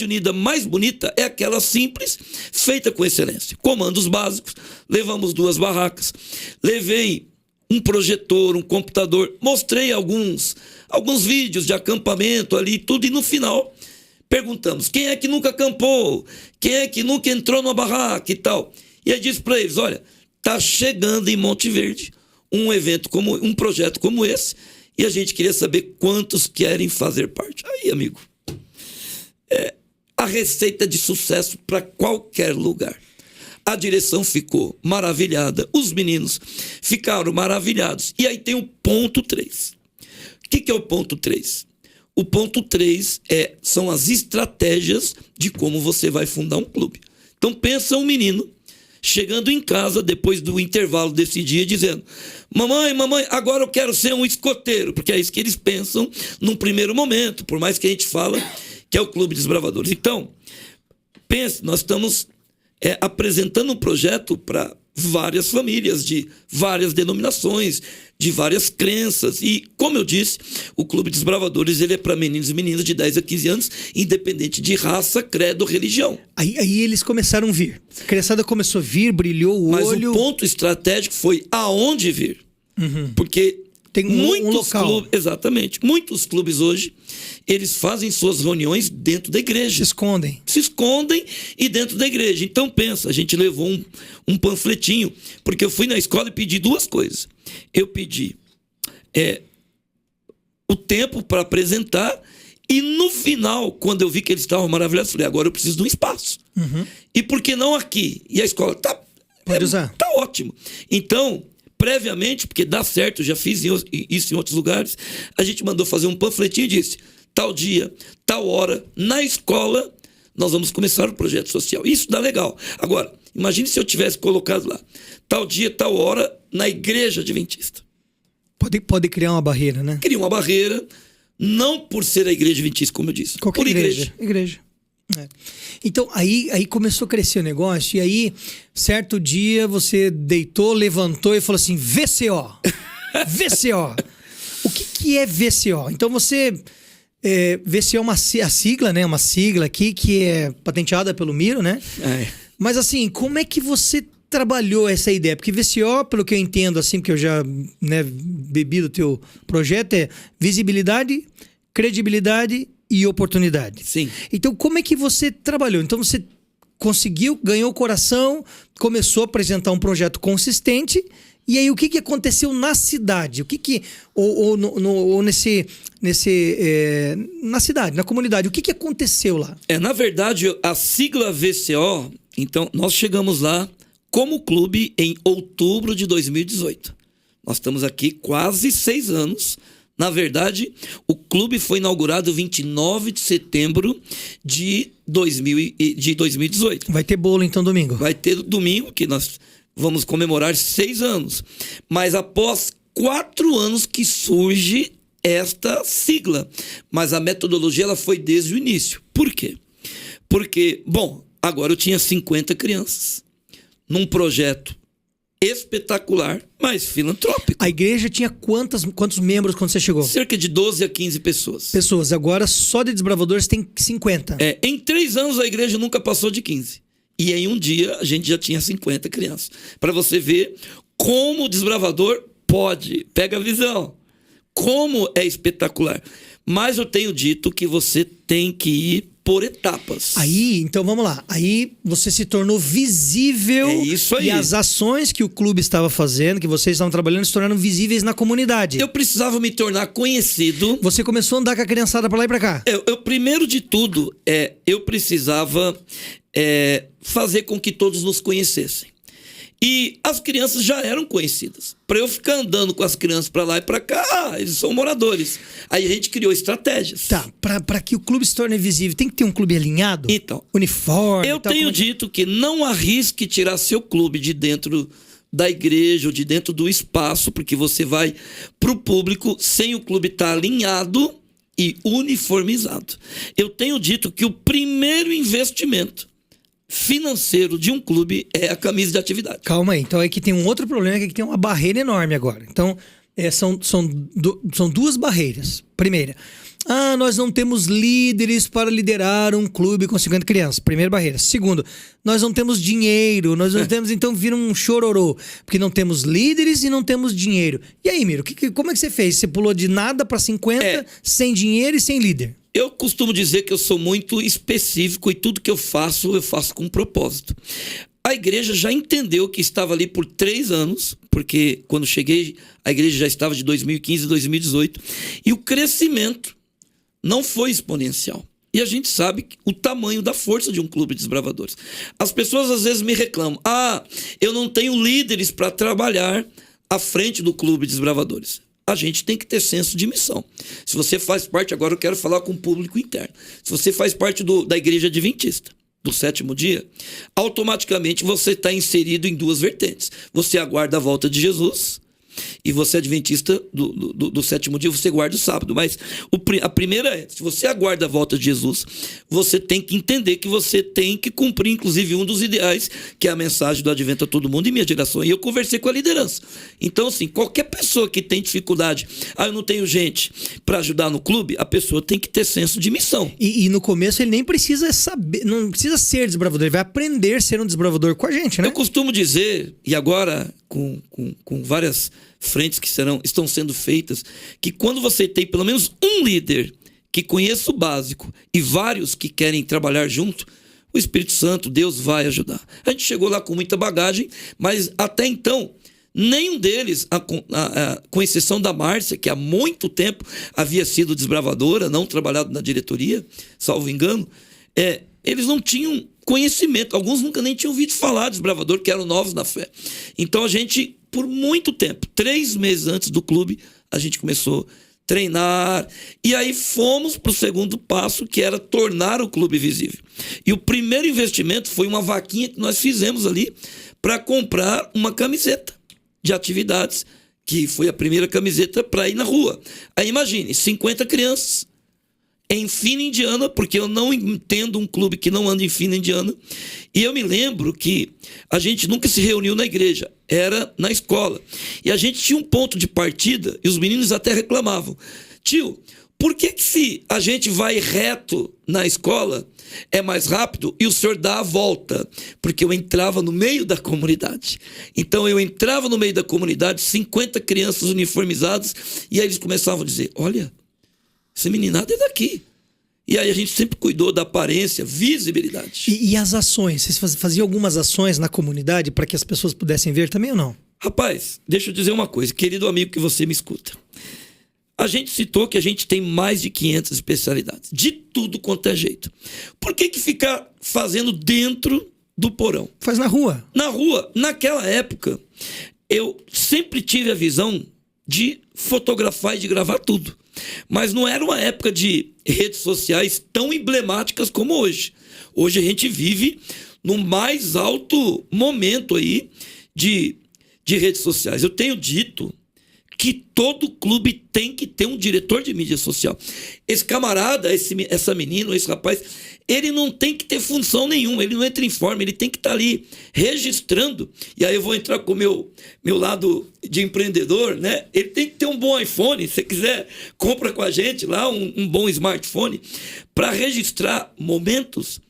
unida mais bonita é aquela simples, feita com excelência. Comandos básicos, levamos 2 barracas, levei um projetor, um computador, mostrei alguns vídeos de acampamento ali, tudo, e no final perguntamos, quem é que nunca acampou? Quem é que nunca entrou numa barraca e tal? E aí disse para eles, olha, está chegando em Monte Verde um evento um projeto como esse, E a gente queria saber quantos querem fazer parte. Aí, amigo, a receita de sucesso para qualquer lugar. A direção ficou maravilhada, os meninos ficaram maravilhados. E aí tem o ponto 3. O que é o ponto 3? O ponto 3 são as estratégias de como você vai fundar um clube. Então pensa um menino chegando em casa depois do intervalo desse dia dizendo: mamãe, agora eu quero ser um escoteiro, porque é isso que eles pensam num primeiro momento, por mais que a gente fala que é o Clube Desbravadores. Então, pense, nós estamos apresentando um projeto para várias famílias, de várias denominações, de várias crenças. E, como eu disse, o Clube Desbravadores ele é para meninos e meninas de 10 a 15 anos, independente de raça, credo, religião. Aí eles começaram a vir. A criançada começou a vir, brilhou o olho. Mas o ponto estratégico foi aonde vir. Porque tem um local. Clubes, exatamente. Muitos clubes hoje, eles fazem suas reuniões dentro da igreja. Se escondem e dentro da igreja. Então pensa, a gente levou um panfletinho, porque eu fui na escola e pedi 2 coisas. Eu pedi o tempo para apresentar, e no final, quando eu vi que eles estavam maravilhosos, eu falei: agora eu preciso de um espaço. E por que não aqui? E a escola pode usar. Tá ótimo. Então, previamente, porque dá certo, já fiz isso em outros lugares, a gente mandou fazer um panfletinho e disse: tal dia, tal hora, na escola, nós vamos começar o projeto social. Isso dá legal. Agora, imagine se eu tivesse colocado lá: tal dia, tal hora, na igreja adventista. Pode criar uma barreira, né? Cria uma barreira, não por ser a igreja adventista, como eu disse. Qualquer por igreja. Então, aí começou a crescer o negócio, e aí, certo dia, você deitou, levantou e falou assim: VCO. VCO. O que é VCO? Então, VCO é a sigla, né? Uma sigla aqui que é patenteada pelo Miro, né? Mas assim, como é que você trabalhou essa ideia? Porque VCO, pelo que eu entendo, assim, porque eu já bebi do teu projeto, é visibilidade, credibilidade e oportunidade. Sim. Então, como é que você trabalhou? Então, você conseguiu, ganhou o coração, começou a apresentar um projeto consistente. E aí, o que aconteceu na cidade? Na cidade, na comunidade, o que aconteceu lá? Na verdade, a sigla VCO, então, nós chegamos lá como clube em outubro de 2018. Nós estamos aqui quase 6 anos. Na verdade, o clube foi inaugurado 29 de setembro de 2018. Vai ter bolo, então, domingo? Vai ter domingo, que nós vamos comemorar 6 anos. Mas após 4 anos que surge esta sigla. Mas a metodologia ela foi desde o início. Por quê? Porque, agora eu tinha 50 crianças num projeto espetacular, mas filantrópico. A igreja tinha quantos membros quando você chegou? Cerca de 12 a 15 pessoas. Agora só de Desbravadores tem 50. Em 3 anos a igreja nunca passou de 15. E em um dia a gente já tinha 50 crianças. Para você ver como o Desbravador pode. Pega a visão. Como é espetacular. Mas eu tenho dito que você tem que ir por etapas. Aí, então vamos lá. Aí você se tornou visível. É isso aí. E as ações que o clube estava fazendo, que vocês estavam trabalhando, se tornaram visíveis na comunidade. Eu precisava me tornar conhecido. Você começou a andar com a criançada para lá e para cá. Eu primeiro de tudo, eu precisava fazer com que todos nos conhecessem. E as crianças já eram conhecidas. Para eu ficar andando com as crianças para lá e para cá, eles são moradores. Aí a gente criou estratégias. Tá, para que o clube se torne visível, tem que ter um clube alinhado? Então, uniforme? Eu tenho dito que não arrisque tirar seu clube de dentro da igreja ou de dentro do espaço, porque você vai para o público sem o clube estar alinhado e uniformizado. Eu tenho dito que o primeiro investimento financeiro de um clube é a camisa de atividade. Calma aí, então é que tem um outro problema, que tem uma barreira enorme agora. Então, são 2 barreiras. Primeira, nós não temos líderes para liderar um clube com 50 crianças. Primeira barreira. Segundo, nós não temos dinheiro, nós não temos, então vira um chororô, porque não temos líderes e não temos dinheiro. E aí, Miro, como é que você fez? Você pulou de nada para 50, sem dinheiro e sem líder? Eu costumo dizer que eu sou muito específico e tudo que eu faço com propósito. A a igreja já entendeu que estava ali por 3 anos, porque quando cheguei, a igreja já estava de 2015 a 2018, e o crescimento não foi exponencial. E a gente sabe o tamanho da força de um clube de desbravadores. As pessoas às vezes me reclamam: eu não tenho líderes para trabalhar à frente do clube de desbravadores. A gente tem que ter senso de missão. Se você faz parte, agora eu quero falar com o público interno, se você faz parte da igreja adventista do 7º dia, automaticamente você está inserido em 2 vertentes. Você aguarda a volta de Jesus, e você é adventista do 7º dia, você guarda o sábado. Mas a primeira é: se você aguarda a volta de Jesus, você tem que entender que você tem que cumprir, inclusive, um dos ideais, que é a mensagem do advento a todo mundo em minha geração. E eu conversei com a liderança. Então, assim, qualquer pessoa que tem dificuldade, eu não tenho gente para ajudar no clube, a pessoa tem que ter senso de missão. E no começo ele nem precisa saber, não precisa ser desbravador, ele vai aprender a ser um desbravador com a gente, né? Eu costumo dizer, e agora com várias frentes que estão sendo feitas, que quando você tem pelo menos um líder que conheça o básico e vários que querem trabalhar junto, o Espírito Santo, Deus vai ajudar. A gente chegou lá com muita bagagem, mas até então nenhum deles, com exceção da Márcia, que há muito tempo havia sido desbravadora, não trabalhado na diretoria, salvo engano, eles não tinham conhecimento. Alguns nunca nem tinham ouvido falar de desbravador, que eram novos na fé. Então a gente, por muito tempo, 3 meses antes do clube, a gente começou a treinar, e aí fomos para o segundo passo, que era tornar o clube visível. E o primeiro investimento foi uma vaquinha que nós fizemos ali para comprar uma camiseta de atividades, que foi a primeira camiseta para ir na rua. Aí imagine, 50 crianças em Fina Indiana, porque eu não entendo um clube que não anda em Fina Indiana. E eu me lembro que a gente nunca se reuniu na igreja, era na escola. E a gente tinha um ponto de partida, e os meninos até reclamavam: tio, por que se a gente vai reto na escola é mais rápido e o senhor dá a volta? Porque eu entrava no meio da comunidade. Então eu entrava no meio da comunidade, 50 crianças uniformizadas, e aí eles começavam a dizer: olha, essa meninada é daqui. E aí a gente sempre cuidou da aparência, visibilidade. E as ações? Vocês faziam algumas ações na comunidade para que as pessoas pudessem ver também ou não? Rapaz, deixa eu dizer uma coisa, querido amigo que você me escuta. A gente citou que a gente tem mais de 500 especialidades, de tudo quanto é jeito. Por que ficar fazendo dentro do porão? Faz na rua. Na rua. Naquela época, eu sempre tive a visão de fotografar e de gravar tudo. Mas não era uma época de redes sociais tão emblemáticas como hoje. Hoje a gente vive no mais alto momento aí de redes sociais. Eu tenho dito que todo clube tem que ter um diretor de mídia social. Esse camarada, essa menina, esse rapaz, ele não tem que ter função nenhuma, ele não entra em forma, ele tem que estar ali registrando. E aí eu vou entrar com o meu lado de empreendedor, né? Ele tem que ter um bom iPhone, se você quiser, compra com a gente lá um bom smartphone, para registrar momentos,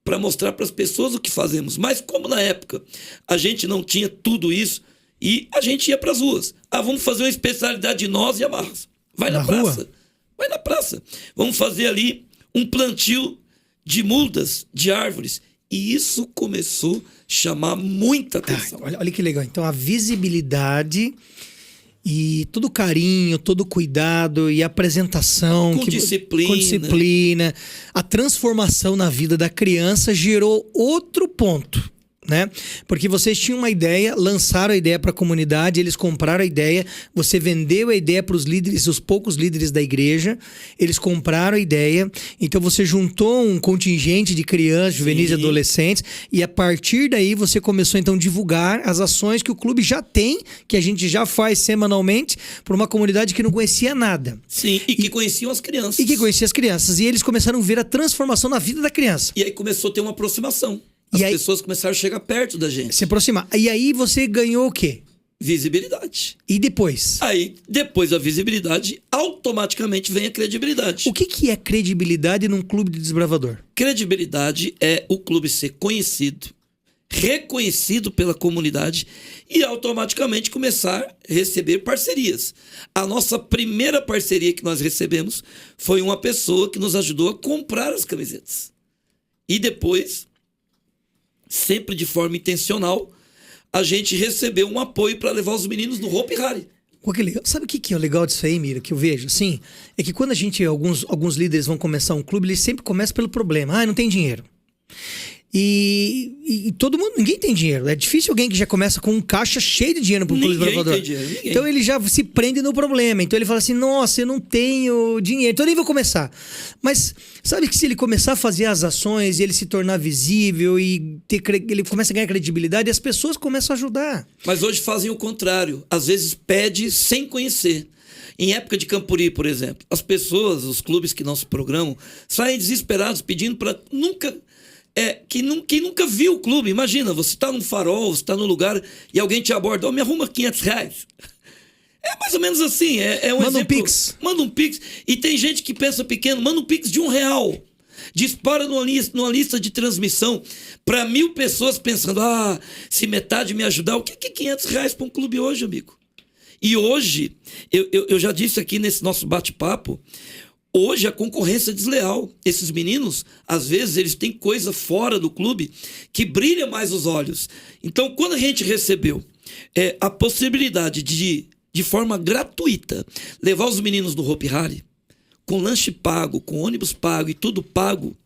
para mostrar para as pessoas o que fazemos. Mas como na época a gente não tinha tudo isso, e a gente ia para as ruas. Vamos fazer uma especialidade de nós e amarras. Vai na praça. Rua? Vai na praça. Vamos fazer ali um plantio de mudas, de árvores. E isso começou a chamar muita atenção. Olha que legal. Então a visibilidade e todo o carinho, todo o cuidado e a apresentação. Com disciplina. A transformação na vida da criança gerou outro ponto, né? Porque vocês tinham uma ideia, lançaram a ideia para a comunidade, eles compraram a ideia, você vendeu a ideia para os líderes, os poucos líderes da igreja, eles compraram a ideia, então você juntou um contingente de crianças, juvenis e adolescentes, e a partir daí você começou então a divulgar as ações que o clube já tem, que a gente já faz semanalmente, para uma comunidade que não conhecia nada. Sim, e que conheciam as crianças. E que conhecia as crianças, e eles começaram a ver a transformação na vida da criança. E aí começou a ter uma aproximação. As pessoas começaram a chegar perto da gente. Se aproximar. E aí você ganhou o quê? Visibilidade. E depois? Aí, depois da visibilidade, automaticamente vem a credibilidade. O que é credibilidade num clube de desbravador? Credibilidade é o clube ser conhecido, reconhecido pela comunidade e automaticamente começar a receber parcerias. A nossa primeira parceria que nós recebemos foi uma pessoa que nos ajudou a comprar as camisetas. E depois sempre de forma intencional, a gente recebeu um apoio para levar os meninos no Hopi Hari. Pô, que legal. Sabe o que é o legal disso aí, Mira, que eu vejo? Assim, é que quando alguns líderes vão começar um clube, eles sempre começam pelo problema. Não tem dinheiro. E todo mundo, ninguém tem dinheiro. É difícil alguém que já começa com um caixa cheio de dinheiro para um clube desbravador. Então ele já se prende no problema. Então ele fala assim: nossa, eu não tenho dinheiro, então eu nem vou começar. Mas sabe que se ele começar a fazer as ações e ele se tornar visível e ele começa a ganhar credibilidade, as pessoas começam a ajudar. Mas hoje fazem o contrário. Às vezes pede sem conhecer. Em época de Campuri, por exemplo, as pessoas, os clubes que não se programam, saem desesperados pedindo para quem nunca viu o clube. Imagina, você está num farol, você está num lugar e alguém te aborda: me arruma R$500. É mais ou menos assim. Manda um Pix. Manda um Pix. E tem gente que pensa pequeno, manda um Pix de R$1. Dispara numa lista de transmissão para 1.000 pessoas pensando: se metade me ajudar, o que é R$500 para um clube hoje, amigo? E hoje, eu já disse aqui nesse nosso bate-papo, hoje a concorrência é desleal. Esses meninos, às vezes, eles têm coisa fora do clube que brilha mais os olhos. Então, quando a gente recebeu a possibilidade de forma gratuita, levar os meninos do Hopi Hari, com lanche pago, com ônibus pago e tudo pago,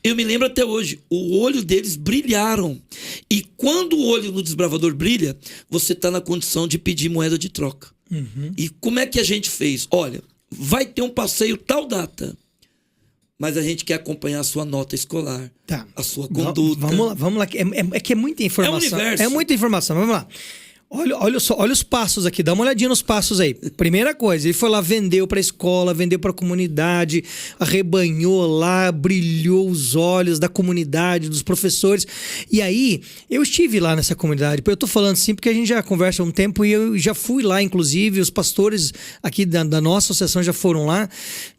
eu me lembro até hoje, o olho deles brilharam. E quando o olho no desbravador brilha, você está na condição de pedir moeda de troca. Uhum. E como é que a gente fez? Olha, vai ter um passeio tal data, mas a gente quer acompanhar a sua nota escolar, a sua conduta. Vamos lá. É que é muita informação. É o universo. É muita informação, vamos lá. Olha os passos aqui, dá uma olhadinha nos passos aí. Primeira coisa, ele foi lá, vendeu para a escola, vendeu para a comunidade, arrebanhou lá, brilhou os olhos da comunidade, dos professores. E aí, eu estive lá nessa comunidade. Eu tô falando assim porque a gente já conversa há um tempo e eu já fui lá, inclusive, os pastores aqui da nossa associação já foram lá.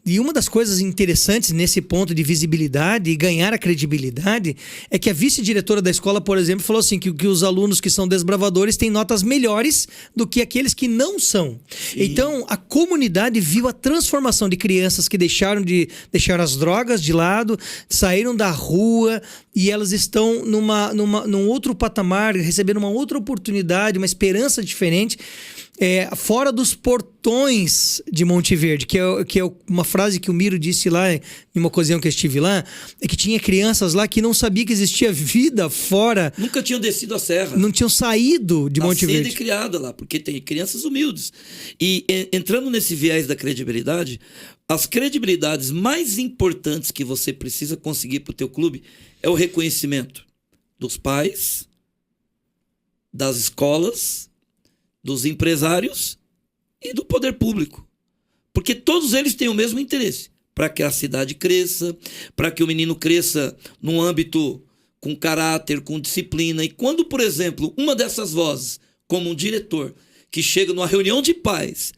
E uma das coisas interessantes nesse ponto de visibilidade e ganhar a credibilidade é que a vice-diretora da escola, por exemplo, falou assim, que os alunos que são desbravadores têm notas melhores do que aqueles que não são. Sim. Então, a comunidade viu a transformação de crianças que deixaram as drogas de lado, saíram da rua e elas estão num outro patamar, recebendo uma outra oportunidade, uma esperança diferente. Fora dos portões de Monte Verde, que é uma frase que o Miro disse lá em uma ocasião que eu estive lá, é que tinha crianças lá que não sabiam que existia vida fora. Nunca tinham descido a serra. Não tinham saído de Monte Verde. Nascida e criada lá, porque tem crianças humildes. E entrando nesse viés da credibilidade, as credibilidades mais importantes que você precisa conseguir para o teu clube é o reconhecimento dos pais, das escolas, dos empresários e do poder público. Porque todos eles têm o mesmo interesse, para que a cidade cresça, para que o menino cresça num âmbito com caráter, com disciplina. E quando, por exemplo, uma dessas vozes, como um diretor, que chega numa reunião de pais,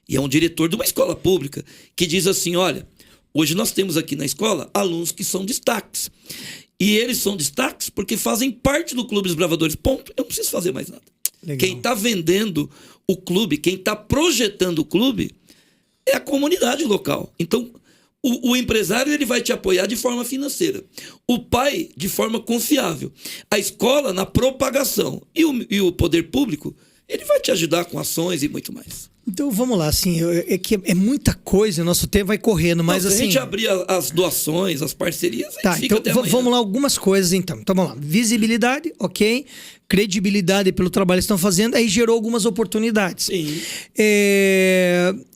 e é um diretor de uma escola pública, que diz assim: olha, hoje nós temos aqui na escola alunos que são destaques. E eles são destaques porque fazem parte do Clube dos Bravadores. Ponto. Eu não preciso fazer mais nada. Legal. Quem está vendendo o clube, quem está projetando o clube é a comunidade local. Então, o empresário ele vai te apoiar de forma financeira. O pai, de forma confiável. A escola, na propagação. E o poder público, ele vai te ajudar com ações e muito mais. Então, vamos lá. Assim, é muita coisa, o nosso tempo vai correndo. Mas, se assim, a gente abrir as doações, as parcerias, tá, fica então, até amanhã. Vamos lá, algumas coisas então. Então, vamos lá. Visibilidade, ok. Credibilidade pelo trabalho que estão fazendo. Aí gerou algumas oportunidades. Sim.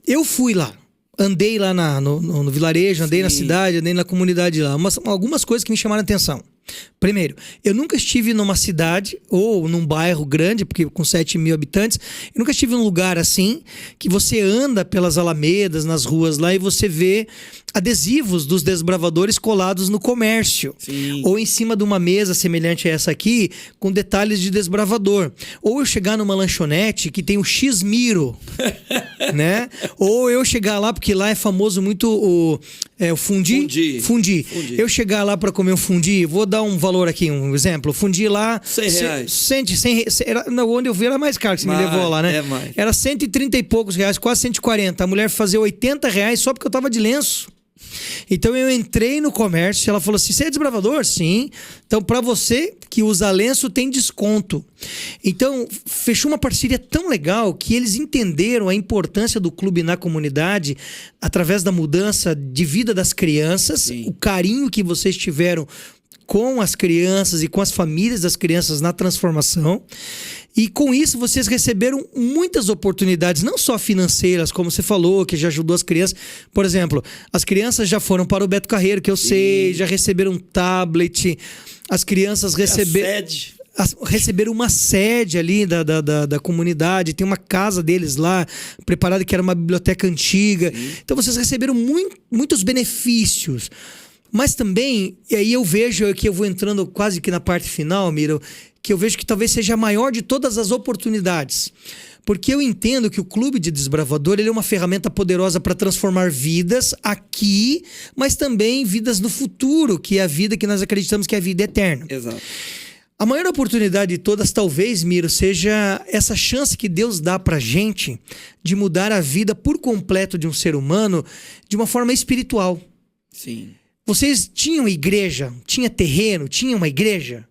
Eu fui lá. Andei lá no vilarejo, andei na cidade, andei na comunidade lá. Algumas coisas que me chamaram a atenção. Primeiro, eu nunca estive numa cidade ou num bairro grande, porque com 7.000 habitantes, eu nunca estive num lugar assim, que você anda pelas alamedas, nas ruas lá, e você vê adesivos dos desbravadores colados no comércio. Sim. Ou em cima de uma mesa semelhante a essa aqui, com detalhes de desbravador. Ou eu chegar numa lanchonete que tem o X-Miro, né? Ou eu chegar lá, porque lá é famoso muito o fundi. Eu chegar lá para comer um fundi, vou dar um valor aqui, um exemplo. Fundi lá... R$100. Onde eu vi era mais caro que você me levou lá, né? Mais. Era 130 e poucos reais, quase 140. A mulher fazia R$80 só porque eu tava de lenço. Então eu entrei no comércio e ela falou assim: você é desbravador? Sim. Então para você que usa lenço tem desconto. Então fechou uma parceria tão legal que eles entenderam a importância do clube na comunidade através da mudança de vida das crianças, Sim. o carinho que vocês tiveram com as crianças e com as famílias das crianças na transformação. E com isso vocês receberam muitas oportunidades, não só financeiras, como você falou, que já ajudou as crianças. Por exemplo, as crianças já foram para o Beto Carreiro, que eu sei, já receberam um tablet. As crianças receberam uma sede ali da comunidade, tem uma casa deles lá, preparada, que era uma biblioteca antiga. Sim. Então vocês receberam muitos benefícios. Mas também, e aí eu vejo que eu vou entrando quase que na parte final, Miro, que eu vejo que talvez seja a maior de todas as oportunidades. Porque eu entendo que o Clube de Desbravador ele é uma ferramenta poderosa para transformar vidas aqui, mas também vidas no futuro, que é a vida que nós acreditamos que é a vida eterna. Exato. A maior oportunidade de todas, talvez, Miro, seja essa chance que Deus dá pra gente de mudar a vida por completo de um ser humano de uma forma espiritual. Sim. Vocês tinham igreja? Tinha terreno? Tinha uma igreja?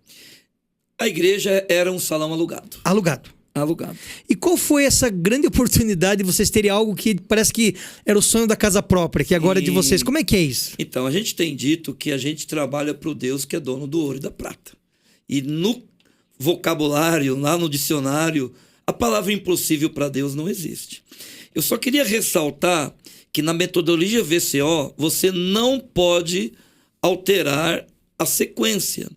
A igreja era um salão alugado. Alugado. E qual foi essa grande oportunidade de vocês terem algo que parece que era o sonho da casa própria, que agora é de vocês? Como é que é isso? Então, a gente tem dito que a gente trabalha para o Deus que é dono do ouro e da prata. E no vocabulário, lá no dicionário, a palavra impossível para Deus não existe. Eu só queria ressaltar que na metodologia VCO, você não pode alterar a sequência.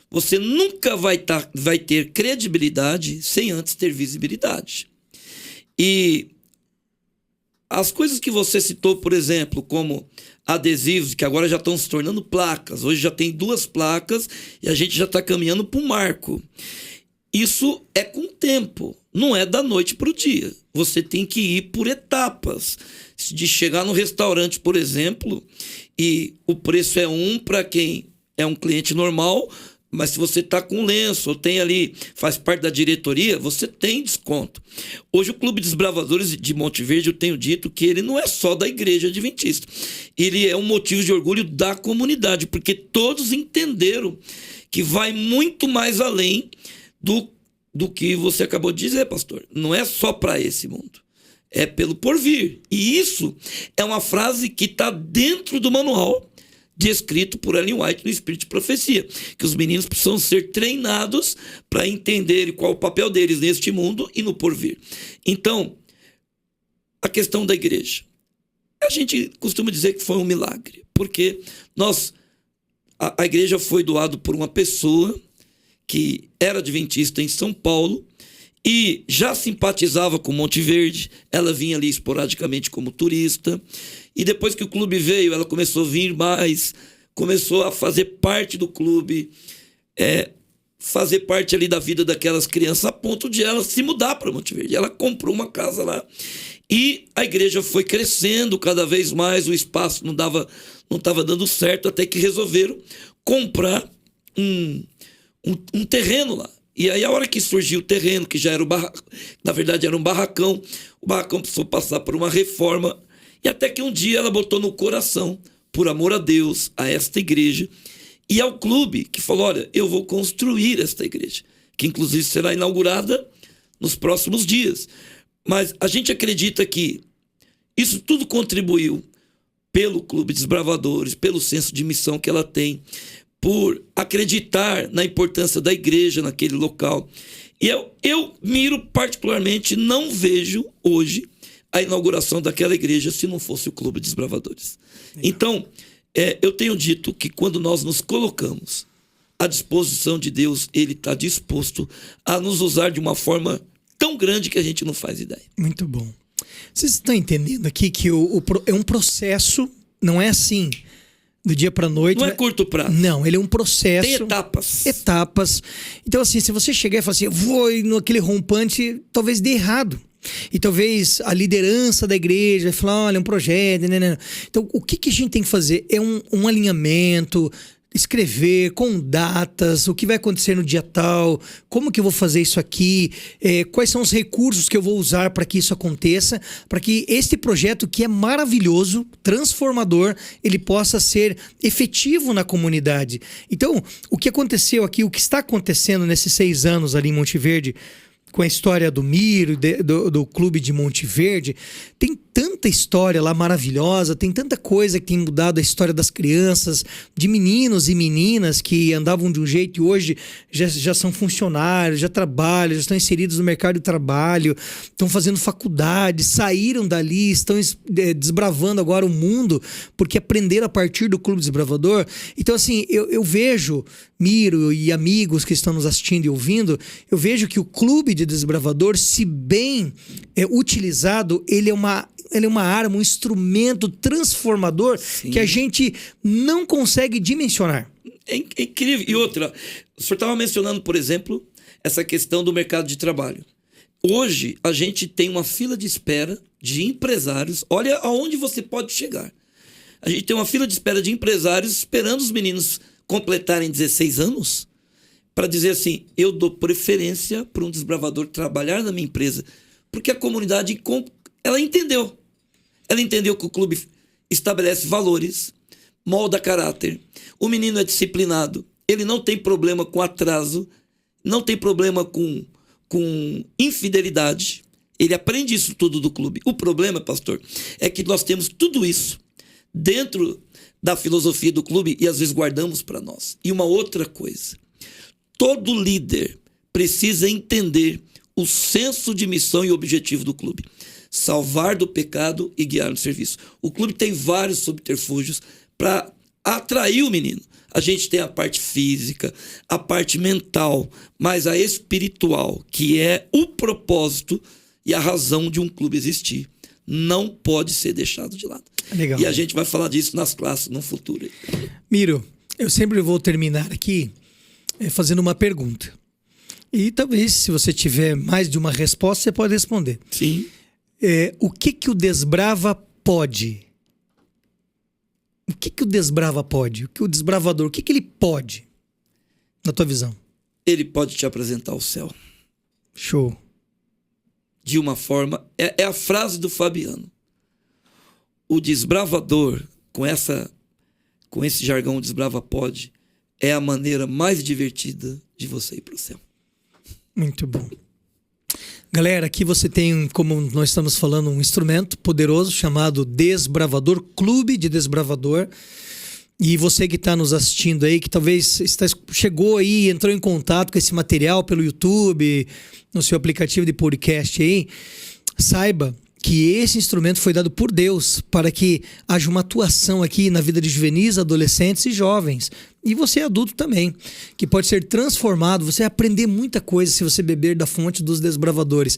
Você nunca vai ter credibilidade sem antes ter visibilidade. E as coisas que você citou, por exemplo, como adesivos, que agora já estão se tornando placas. Hoje já tem 2 placas e a gente já está caminhando para um marco. Isso é com tempo, não é da noite para o dia. Você tem que ir por etapas. De chegar no restaurante, por exemplo, e o preço é para quem é um cliente normal, mas se você está com lenço ou tem ali, faz parte da diretoria, você tem desconto. Hoje o Clube Desbravadores de Monte Verde, eu tenho dito que ele não é só da Igreja Adventista. Ele é um motivo de orgulho da comunidade, porque todos entenderam que vai muito mais além do que você acabou de dizer, pastor. Não é só para esse mundo. É pelo porvir. E isso é uma frase que está dentro do manual descrito por Ellen White no Espírito de Profecia, que os meninos precisam ser treinados para entenderem qual o papel deles neste mundo e no porvir. Então, a questão da igreja. A gente costuma dizer que foi um milagre, porque a igreja foi doada por uma pessoa que era adventista em São Paulo e já simpatizava com Monte Verde. Ela vinha ali esporadicamente como turista. E depois que o clube veio, ela começou a vir mais, começou a fazer parte do clube, fazer parte ali da vida daquelas crianças, a ponto de ela se mudar para Monte Verde. Ela comprou uma casa lá. E a igreja foi crescendo cada vez mais, o espaço não estava dando certo, até que resolveram comprar um terreno lá. E aí, a hora que surgiu o terreno, que já era na verdade era um barracão, o barracão precisou passar por uma reforma, e até que um dia ela botou no coração, por amor a Deus, a esta igreja, e ao clube, que falou: olha, eu vou construir esta igreja, que inclusive será inaugurada nos próximos dias. Mas a gente acredita que isso tudo contribuiu pelo Clube Desbravadores, pelo senso de missão que ela tem, por acreditar na importância da igreja naquele local. E eu Miro, particularmente, não vejo hoje a inauguração daquela igreja se não fosse o Clube Desbravadores. Então, eu tenho dito que quando nós nos colocamos à disposição de Deus, Ele está disposto a nos usar de uma forma tão grande que a gente não faz ideia. Muito bom. Vocês estão entendendo aqui que é um processo, não é assim do dia para noite. Não é curto prazo. Não, ele é um processo. Tem etapas. Então, assim, se você chegar e falar assim, eu vou naquele rompante, talvez dê errado. E talvez a liderança da igreja vai falar: olha, é um projeto. Então, o que a gente tem que fazer? É um alinhamento, escrever com datas, o que vai acontecer no dia tal, como que eu vou fazer isso aqui, quais são os recursos que eu vou usar para que isso aconteça, para que este projeto, que é maravilhoso, transformador, ele possa ser efetivo na comunidade. Então, o que aconteceu aqui, o que está acontecendo nesses 6 anos ali em Monte Verde, com a história do Miro, do Clube de Monte Verde, tem tanta história lá maravilhosa, tem tanta coisa que tem mudado a história das crianças, de meninos e meninas que andavam de um jeito e hoje já são funcionários, já trabalham, já estão inseridos no mercado de trabalho, estão fazendo faculdade, saíram dali, estão desbravando agora o mundo, porque aprenderam a partir do Clube Desbravador. Então, assim, eu vejo, Miro e amigos que estão nos assistindo e ouvindo, eu vejo que o Clube de Desbravador, se bem utilizado, ele é uma arma, um instrumento transformador. Sim. Que a gente não consegue dimensionar. É incrível. E outra, o senhor estava mencionando, por exemplo, essa questão do mercado de trabalho. Hoje, a gente tem uma fila de espera de empresários. Olha aonde você pode chegar. A gente tem uma fila de espera de empresários esperando os meninos completarem 16 anos para dizer assim, eu dou preferência para um desbravador trabalhar na minha empresa. Porque a comunidade, ela entendeu. Ela entendeu que o clube estabelece valores, molda caráter. O menino é disciplinado. Ele não tem problema com atraso, não tem problema com infidelidade. Ele aprende isso tudo do clube. O problema, pastor, é que nós temos tudo isso dentro da filosofia do clube e às vezes guardamos para nós. E uma outra coisa, todo líder precisa entender o senso de missão e objetivo do clube. Salvar do pecado e guiar no serviço. O clube tem vários subterfúgios para atrair o menino. A gente tem a parte física, a parte mental, mas a espiritual, que é o propósito e a razão de um clube existir, não pode ser deixado de lado. Legal. E a gente vai falar disso nas classes no futuro. Miro, eu sempre vou terminar aqui fazendo uma pergunta. E talvez, se você tiver mais de uma resposta, você pode responder. Sim. O que o Desbrava pode? O que o Desbrava pode? O que o desbravador, o que ele pode? Na tua visão. Ele pode te apresentar o céu. Show. De uma forma... É a frase do Fabiano. O desbravador, com esse jargão, o Desbrava pode, é a maneira mais divertida de você ir para o céu. Muito bom. Galera, aqui você tem, como nós estamos falando, um instrumento poderoso chamado Desbravador, Clube de Desbravador. E você que está nos assistindo aí, que talvez chegou aí, entrou em contato com esse material pelo YouTube, no seu aplicativo de podcast aí, saiba que esse instrumento foi dado por Deus para que haja uma atuação aqui na vida de juvenis, adolescentes e jovens. E você adulto também, que pode ser transformado, você vai aprender muita coisa se você beber da fonte dos desbravadores.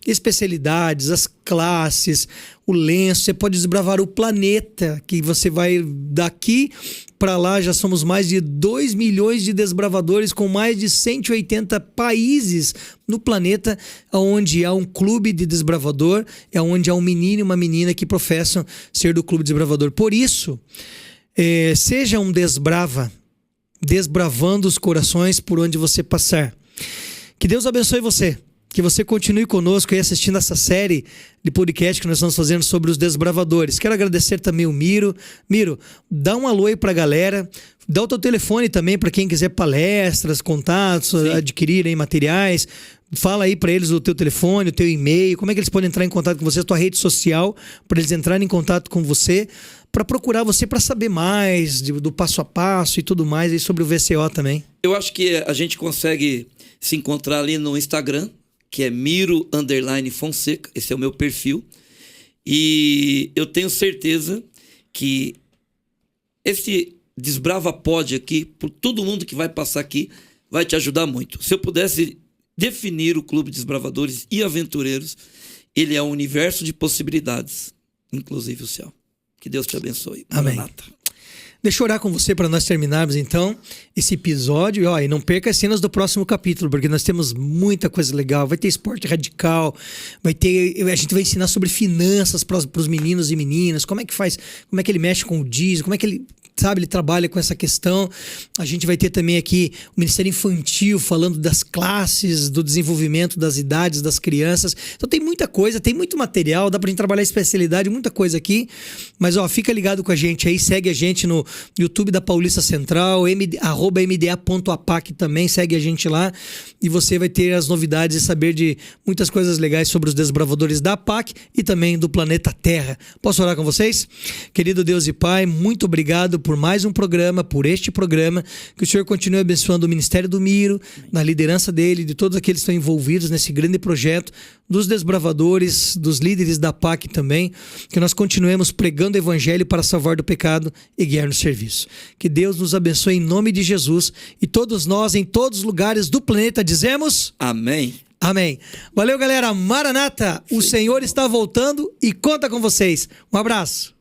Especialidades, as classes, o lenço, você pode desbravar o planeta, que você vai daqui para lá, já somos mais de 2 milhões de desbravadores com mais de 180 países no planeta, onde há um clube de desbravador, é onde há um menino e uma menina que professam ser do clube desbravador. Por isso, seja um desbravando os corações por onde você passar. Que Deus abençoe você. Que você continue conosco aí assistindo essa série de podcast que nós estamos fazendo sobre os desbravadores. Quero agradecer também o Miro. Miro, dá um alô aí pra galera. Dá o teu telefone também para quem quiser palestras, contatos, sim, adquirirem materiais. Fala aí para eles o teu telefone, o teu e-mail, como é que eles podem entrar em contato com você, a tua rede social, para eles entrarem em contato com você, para procurar você, para saber mais do passo a passo e tudo mais aí sobre o VCO também. Eu acho que a gente consegue se encontrar ali no Instagram, que é Miro_Fonseca, esse é o meu perfil. E eu tenho certeza que esse Desbrava Pod aqui, por todo mundo que vai passar aqui, vai te ajudar muito. Se eu pudesse definir o Clube Desbravadores e Aventureiros, ele é um universo de possibilidades, inclusive o céu. Que Deus te abençoe. Amém. Maranata. Deixa eu orar com você para nós terminarmos então esse episódio. E não perca as cenas do próximo capítulo, porque nós temos muita coisa legal. Vai ter esporte radical, a gente vai ensinar sobre finanças para os meninos e meninas, como é que faz, como é que ele mexe com o dízimo, como é que ele sabe, ele trabalha com essa questão. A gente vai ter também aqui o Ministério Infantil falando das classes, do desenvolvimento das idades das crianças. Então tem muita coisa, tem muito material, dá pra gente trabalhar especialidade, muita coisa aqui. Mas ó, fica ligado com a gente aí, segue a gente no YouTube da Paulista Central, @mda.apac também, segue a gente lá e você vai ter as novidades e saber de muitas coisas legais sobre os desbravadores da APAC e também do planeta Terra. Posso orar com vocês? Querido Deus e Pai, muito obrigado por mais um programa, por este programa, que o Senhor continue abençoando o Ministério do Miro, na liderança dele, de todos aqueles que estão envolvidos nesse grande projeto, dos desbravadores, dos líderes da APAC também, que nós continuemos pregando o evangelho para salvar do pecado e guiar no serviço. Que Deus nos abençoe em nome de Jesus e todos nós em todos os lugares do planeta dizemos Amém. amém. Valeu, galera. Maranata, o Senhor está voltando e conta com vocês. Um abraço.